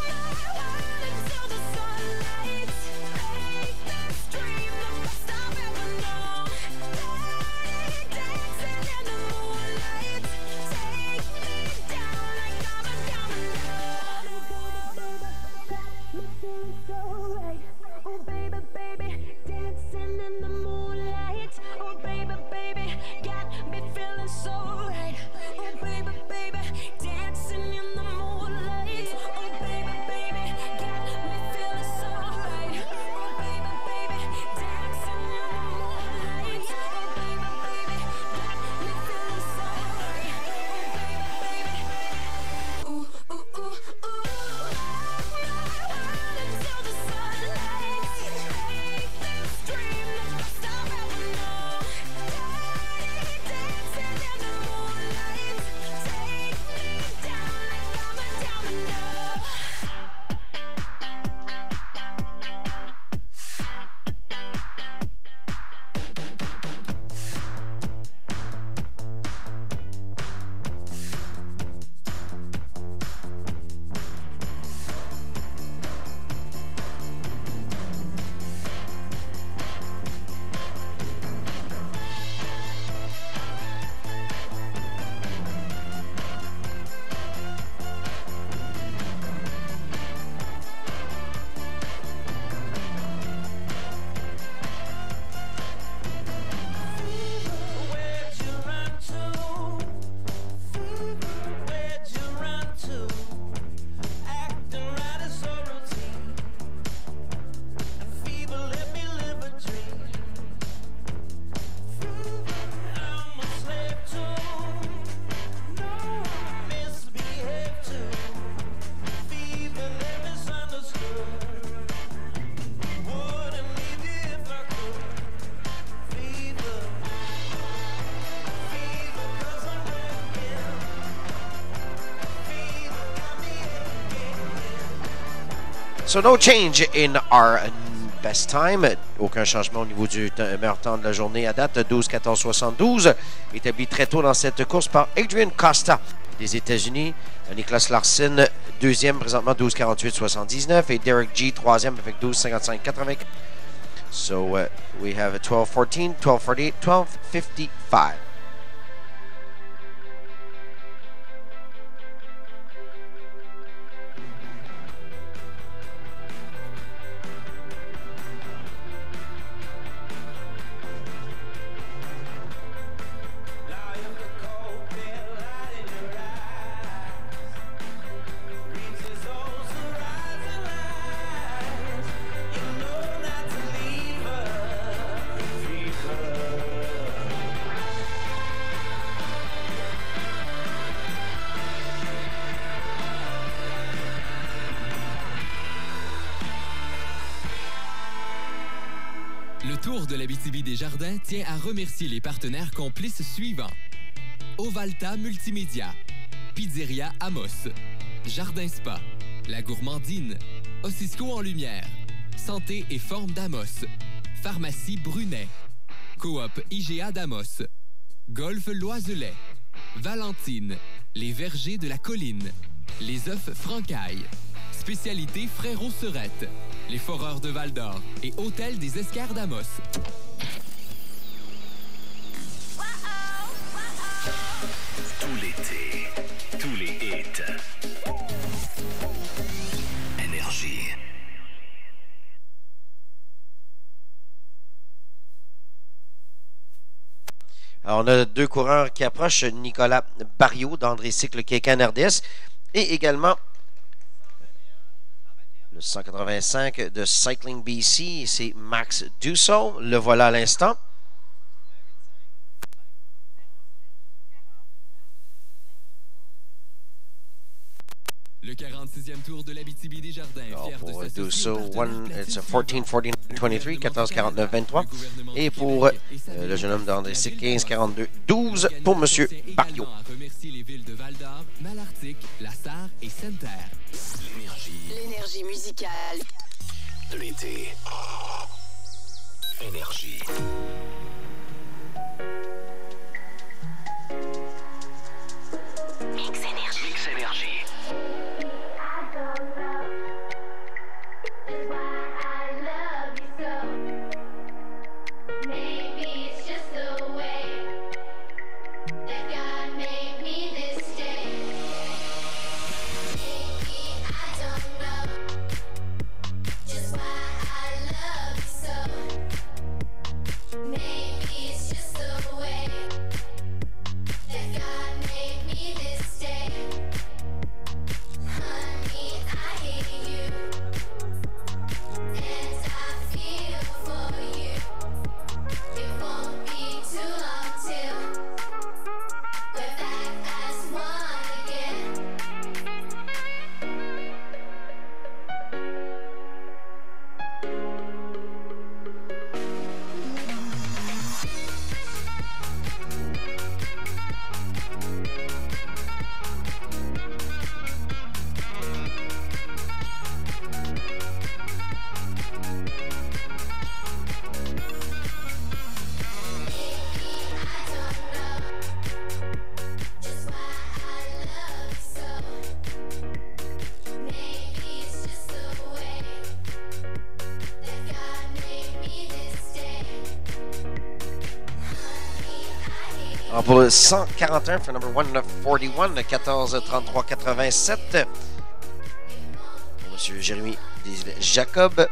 Rock my world until the sunlight. Make this dream the best I've ever known. Dirty dancing in the moonlight. Take me down like I'm a domino. Got me feeling so right. Oh baby, baby, dancing in the moonlight. Oh baby, baby, got me feeling so right. Oh baby, baby, dancing in the moonlight. Oh baby, baby, got me feeling so right. Oh baby, baby, dancing in the moonlight. Oh baby, baby, got me feeling so right. Oh baby, baby, ooh ooh ooh ooh. Until the sunlight, make this dream the best I've ever known. Dirty dancing in the moonlight, take me down like I'm a domino. Where'd you run to? Where'd you run to? Acting right is so routine. And fever, let me live a dream. I'm a slave to, no, misbehave to. Fever, they misunderstood. Wouldn't leave you if I could. Fever, fever, 'cause I'm wrecking. Fever got me aching. So no change in our best time. Aucun changement au niveau du meilleur temps de la journée à date. 12-14-72. Établi très tôt dans cette course par Adrian Costa des États-Unis. Niklas Larsen, deuxième présentement 12-48-79. Et Derek G, troisième avec 12-55-80. So we have a 12-14, 12-48, 12-55. Now you're the cold pale light in your eyes. Reaches those horizon lines. You know not to leave her. Fever. Le Tour de l'Abitibi-Desjardins tient à remercier les partenaires complices suivants. Ovalta Multimédia, Pizzeria Amos, Jardin Spa, La Gourmandine, Ossisco en Lumière, Santé et Forme d'Amos, Pharmacie Brunet, Coop IGA d'Amos, Golf Loiselet, Valentine, Les Vergers de la Colline, Les œufs Francaille, Spécialité Frérot Serette, Les Foreurs de Val-d'Or et Hôtel des Esquerres d'Amos. Tout l'été, tous les hits. Énergie. Alors, on a deux coureurs qui approchent, Nicolas Barriot d'André Cycle qui est canardès et également le 185 de Cycling BC, c'est Max Dussault. Le voilà à l'instant. Le 46e tour de l'Abitibi-Desjardins. Alors, Fier de pour s'associer Dussault, au partenaire it's a Platinum 14-49-23, 14-49-23. Et pour le jeune homme d'André Cycle, 15-42-12 pour M. Barriot. À remercier les villes de Val-d'Or, Malartic, La Sarre et Sainte-Terre. L'énergie L'énergie musicale. de l'été. Alors pour le 141, for number 141, le 14-33-87. Pour Monsieur Jérémy Jacob.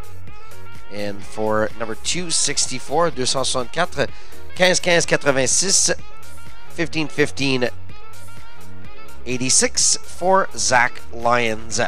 And for number 264, 264, 15-15-86, 15-15, 86 for Zach Lyons.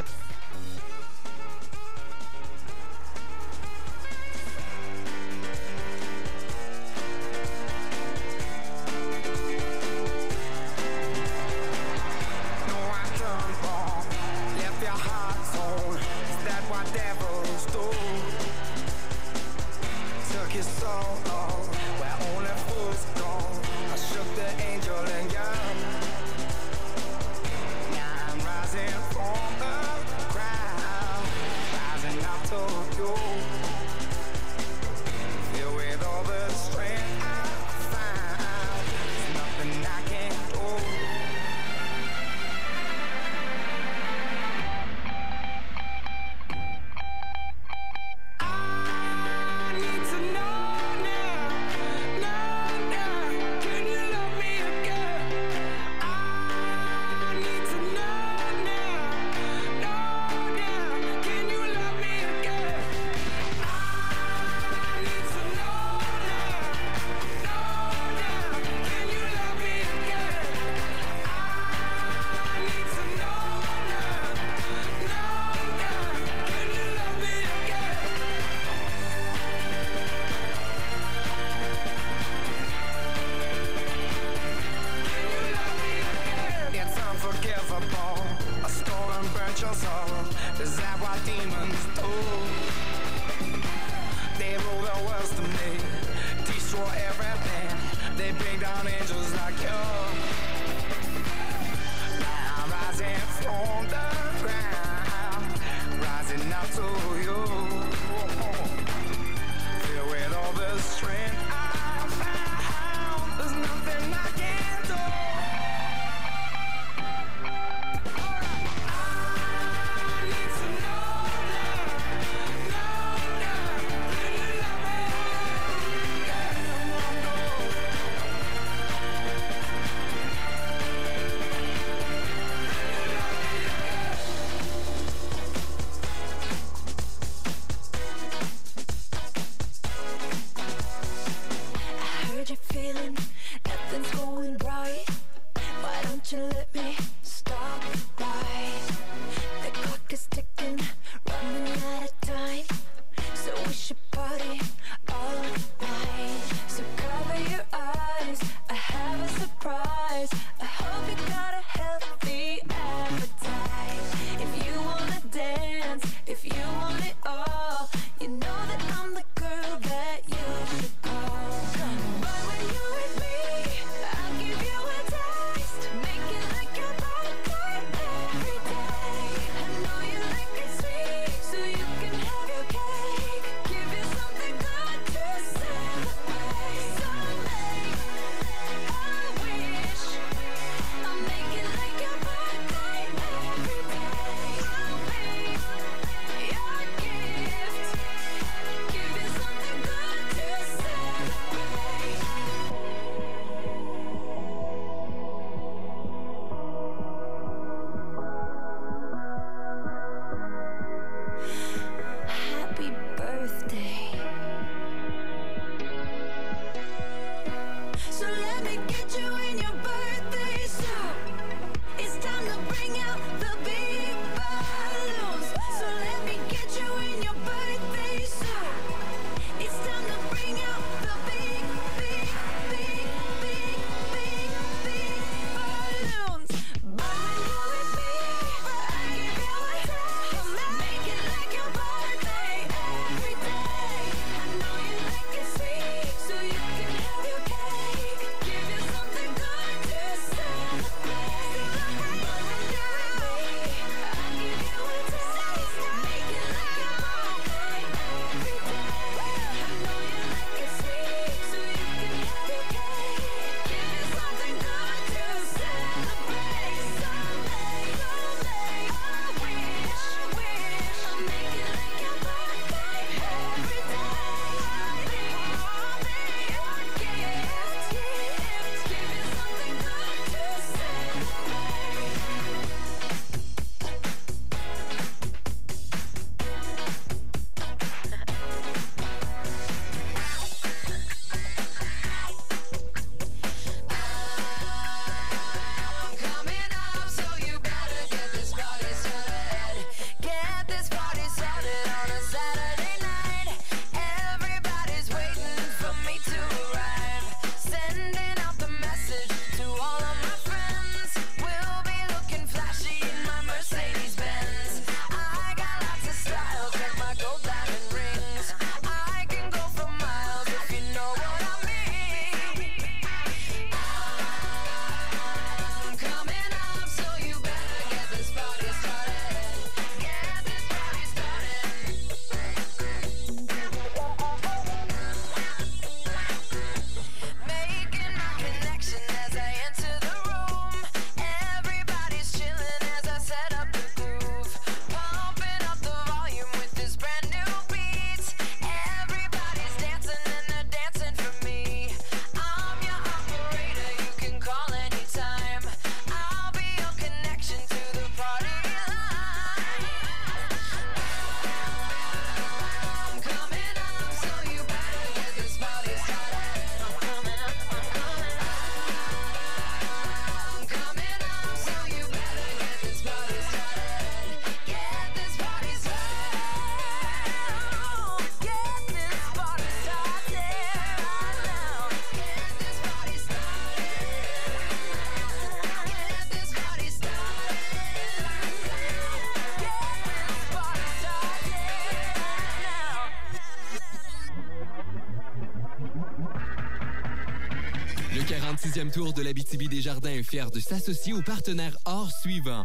46e tour de l'Abitibi-Desjardins est fier de s'associer aux partenaires hors suivants.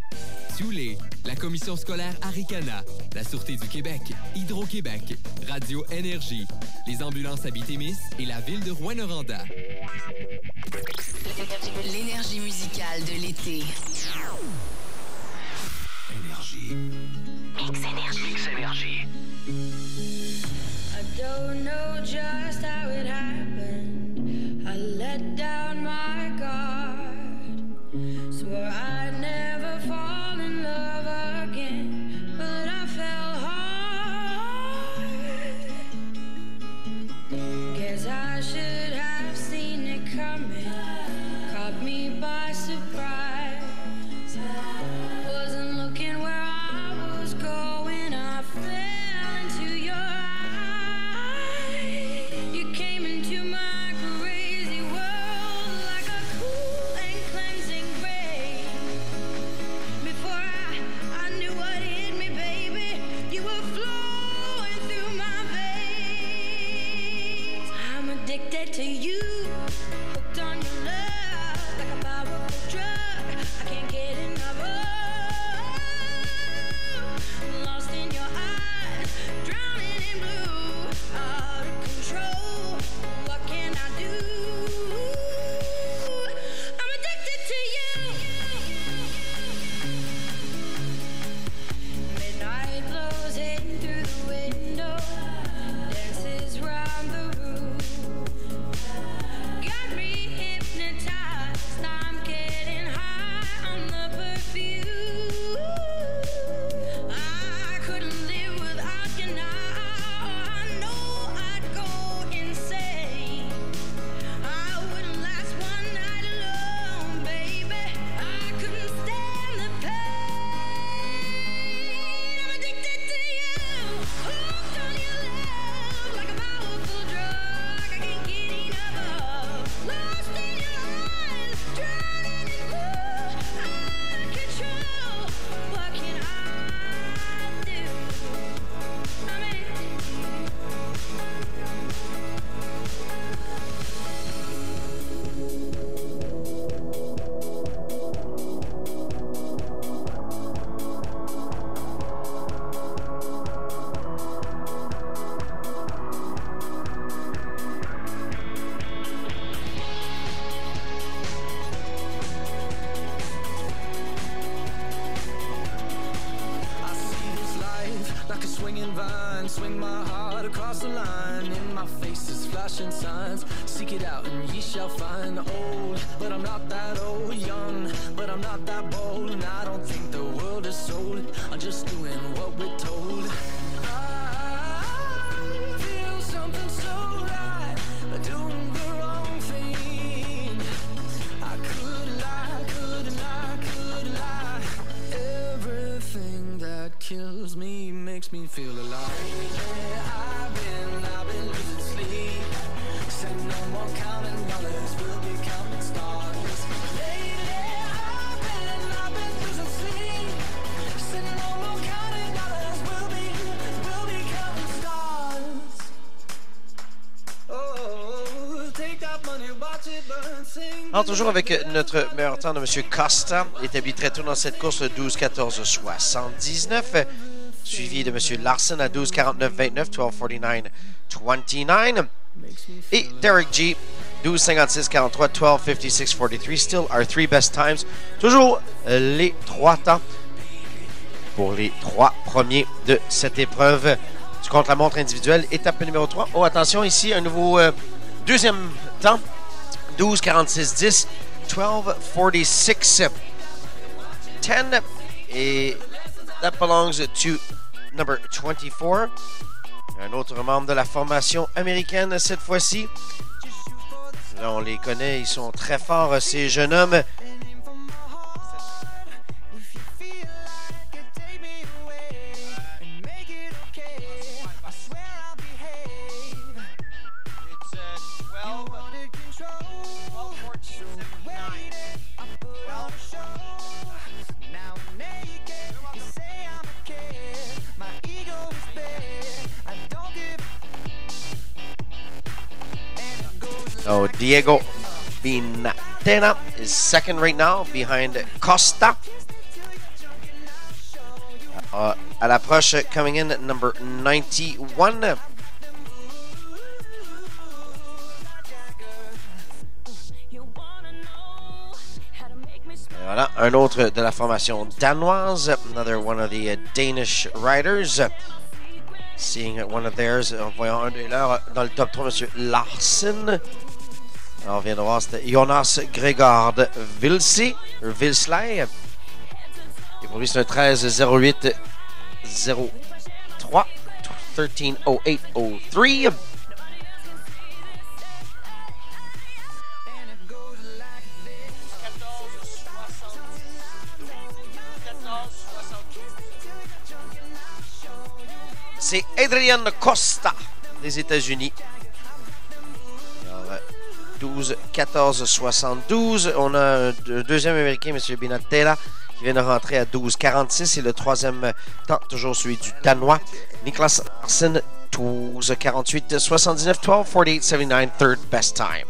Soulé, la Commission scolaire Aricana, la Sûreté du Québec, Hydro-Québec, Radio Énergie, les ambulances Abitimis et la ville de Rouyn-Noranda. L'énergie musicale de l'été. Énergie. Mix Énergie. Mix Énergie. I don't know just how it happened. I let down my guard. Swore I'd never fall in love again, but I fell hard. Guess I should have seen it coming. Caught me by surprise. Wasn't looking where I was going. I fell into your eyes. You came into my crazy world like a cool and cleansing rain. Before I knew what hit me, baby, you were flowing through my veins. I'm addicted to you, hooked on your love like a powerful drug. I can't get enough of. Lost in your eyes, drowning in blue, out of control. What can I do? I'm addicted to you. Midnight blows in through the window, dances round the room. Got me hypnotized, I'm getting high on the perfume. I couldn't live without you now. I know I'd go insane. I wouldn't last one night alone, baby. I couldn't stand the pain. I'm addicted to you, hooked on your love like a powerful drug. I can't get enough of. Lost in your eyes, drowning in blue, out of control. What can I do? I'm addicted to you. I see this life like a swinging vine. Swing my heart across the line. In my face is flashing signs. Seek it out and ye shall find. Old, but I'm not that old. Young, but I'm not that bold. And I don't think the world is sold. I'm just doing what we're told. I feel something so right, but doing the wrong thing. I could lie, could lie, could lie. Everything that kills me makes me feel alive. Yeah, I've been losing sleep. Said no more counting dollars, we'll be counting stars. Lately, I've been losing sleep. Said no more counting dollars, we'll be counting stars. Oh, take that money, watch it burn, sing. Alors, toujours avec notre meilleur temps de M. Costa, établi très tôt dans cette course, le 12-14-79, suivi de M. Larson à 12-49-29, 12-49-29, et Derek G, 12-56-43, 12-56-43, still our three best times. Toujours les trois temps pour les trois premiers de cette épreuve du contre-la-montre individuelle, étape numéro 3. Oh, attention, ici, un nouveau deuxième temps, 12-46-10, 12-46-10, et that belongs to number 24. Un autre membre de la formation américaine cette fois-ci. Là, on les connaît, ils sont très forts, ces jeunes hommes. Oh, Diego Binatena is second right now behind Costa. À l'approche, coming in at number 91. Voilà, un autre de la formation danoise. Another one of the Danish riders. Seeing one of theirs, en voyant un de leurs dans le top 3, M. Larsen. Alors, on vient de voir, c'était Jonas Gregard Vilsley. Et pour lui, c'est un 13-08-03. 13-08-03. C'est Adrian Costa des États-Unis. 12-14-72. On a un deuxième Américain, M. Binatella, qui vient de rentrer à 12-46. Et le troisième temps, toujours celui du Danois, Niklas Larsen, 12-48-79, 12-48-79, third best time.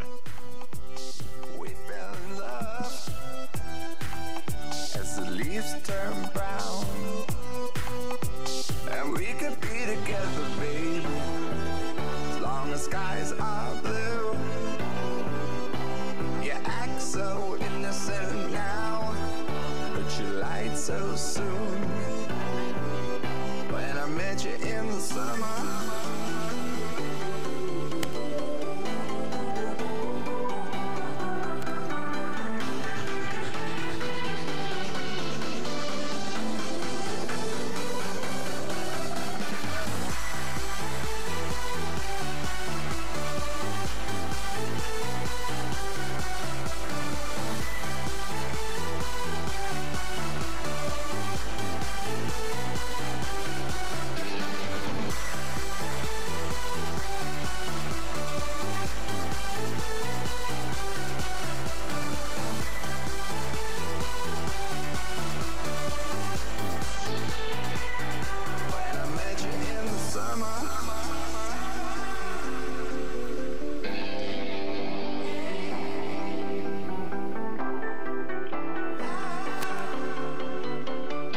We fell in love as the leaves turn brown, and we could be together, baby, as long as skies are blue. You act so innocent now, but you lied so soon. When I met you in the summer,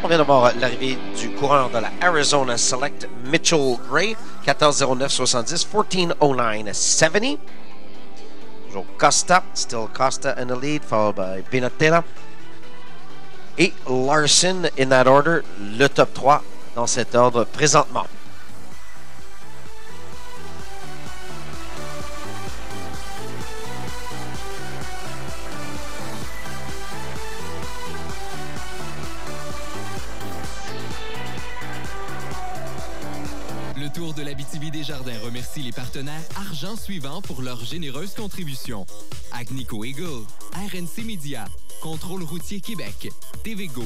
On vient de voir l'arrivée du coureur de la Arizona Select, Mitchell Gray, 14-09-70, 14-09-70. Toujours Costa, still Costa in the lead, followed by Binatella. Et Larsen in that order, le top 3 dans cet ordre présentement. Le Tour de l'Abitibi-Desjardins remercie les partenaires Argent suivants pour leur généreuse contribution. Agnico Eagle, RNC Media, Contrôle routier Québec, TVgo,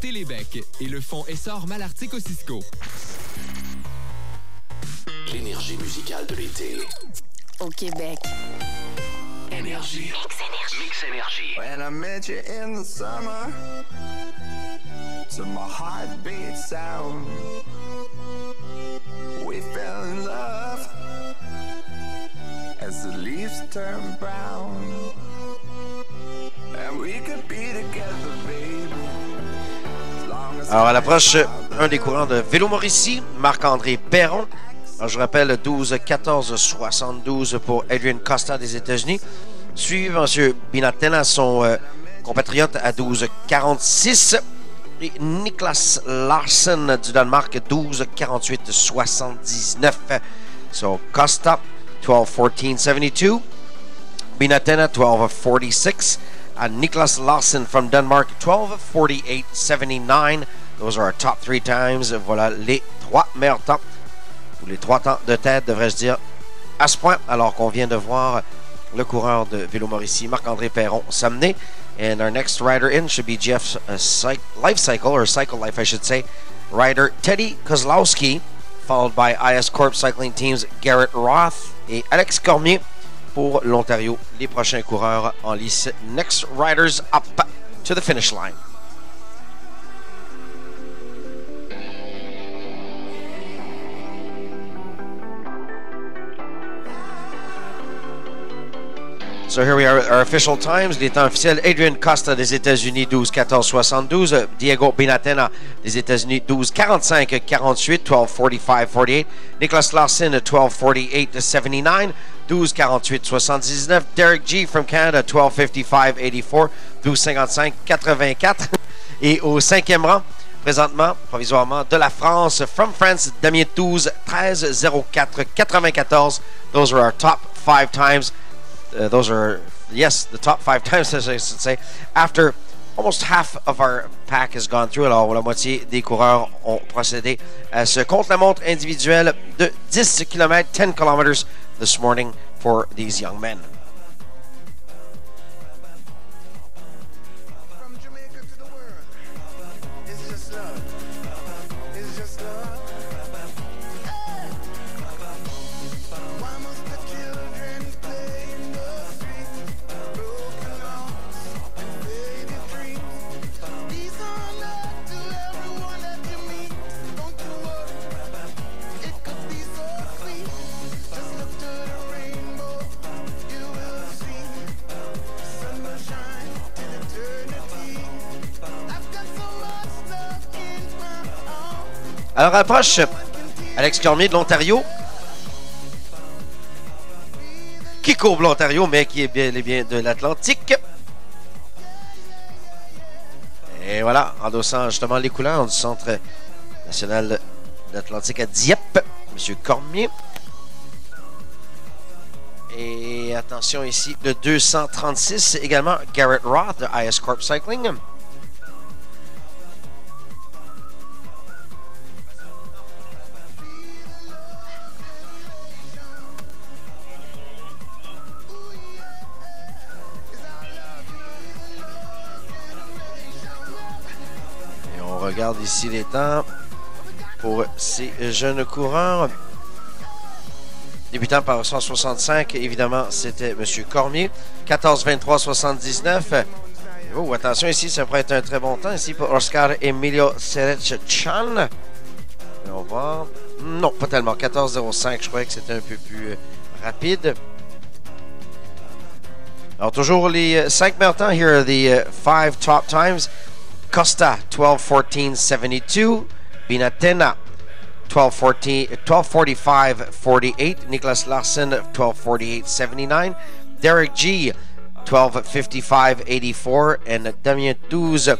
Télébec et le Fonds Essor Malartic-Osisco. L'énergie musicale de l'été. Au Québec. Énergie. Mix Énergie. when I met you in the summer, to my heartbeat sound, we fell in love as the leaves turn brown, and we could be together, baby, as long as Alors, à l'approche, un des courants de Vélo Mauricie, Marc-André Perron. Alors, je rappelle 12-14-72 pour Adrian Costa des États-Unis. Suivi M. Binatena, son compatriote, à 12-46. Et Niklas Larsen du Danemark, 12-48-79. So, Costa, 12-14-72. Binatena, 12-46. And Niklas Larsen from Denmark, 12-48-79. Those are our top three times. Voilà les trois meilleurs temps. Ou les trois temps de tête, devrais-je dire, à ce point, alors qu'on vient de voir le coureur de Vélo Mauricie, Marc-André Perron, s'amener. And our next rider in should be Jeff's life cycle, or cycle life, I should say, rider Teddy Kozlowski, followed by IS Corp Cycling Team's Garrett Roth et Alex Cormier pour l'Ontario, les prochains coureurs en lice. Next riders up to the finish line. So here we are, our official times. Les temps officiels, Adrian Costa des États-Unis, 12-14-72. Diego Benatena des États-Unis, 12-45-48, 12-45-48. Nicholas Larson, 12-48-79, 12-48-79. Derek G from Canada, 12-55-84, 12-55-84. Et au 5e rang, présentement, provisoirement, de la France, from France, Damien 12, 13-04-94. Those are our top 5 times. Those are, yes, the top 5 times, as I should say. After almost half of our pack has gone through, alors la moitié des coureurs ont procédé à ce contre-la-montre individuel de 10 km, 10 kilometers this morning for these young men. From Jamaica to the world, it's just love. It's just love. Why must the children play in the streets? Broken hearts and faded dreams. These are not to everyone that you meet. Don't you worry, it could be so sweet. Just look to the rainbow, you will see. Sun will shine till eternity. I've got so much love in my heart. Alors approche Alex Cormier de l'Ontario, qui courbe l'Ontario, mais qui est bien et bien de l'Atlantique. Et voilà, endossant justement les couleurs du Centre national d'Atlantique à Dieppe, M. Cormier. Et attention ici, le 236, également Garrett Roth de IS Corp Cycling. Et on regarde ici les temps pour ces jeunes coureurs. Débutant par 165, évidemment, c'était M. Cormier. 14-23-79. Oh, attention ici, ça pourrait être un très bon temps ici pour Oscar Emilio Serech-Chan. On va voir. Non, pas tellement. 14-05, je croyais que c'était un peu plus rapide. Alors, toujours les 5 meilleurs temps. Here are the 5 top times. Costa, 12-14-72. Benatena, 12:45-48. Nicholas Larson, 12:48-79. Derek G, 12:55-84. And Damien 12,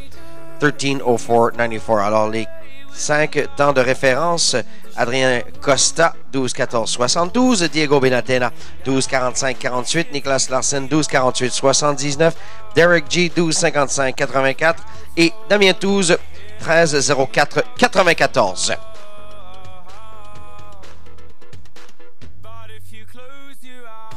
13:04-94. Alors, les 5 temps de référence. Adrien Costa, 12-14-72. Diego Benatena, 12-45-48. Nicholas Larson, 12-48-79. Derek G, 12-55-84. Et Damien 12, 13-04-94. But if you close your eyes,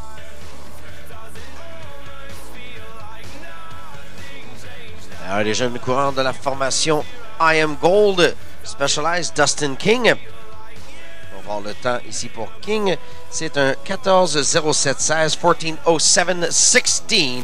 does it almost feel like nothing changed? Alors, les jeunes coureurs de la formation I Am Gold Specialized, Dustin King. On va voir le temps ici pour King. C'est un 14-07-16, 14-07-16.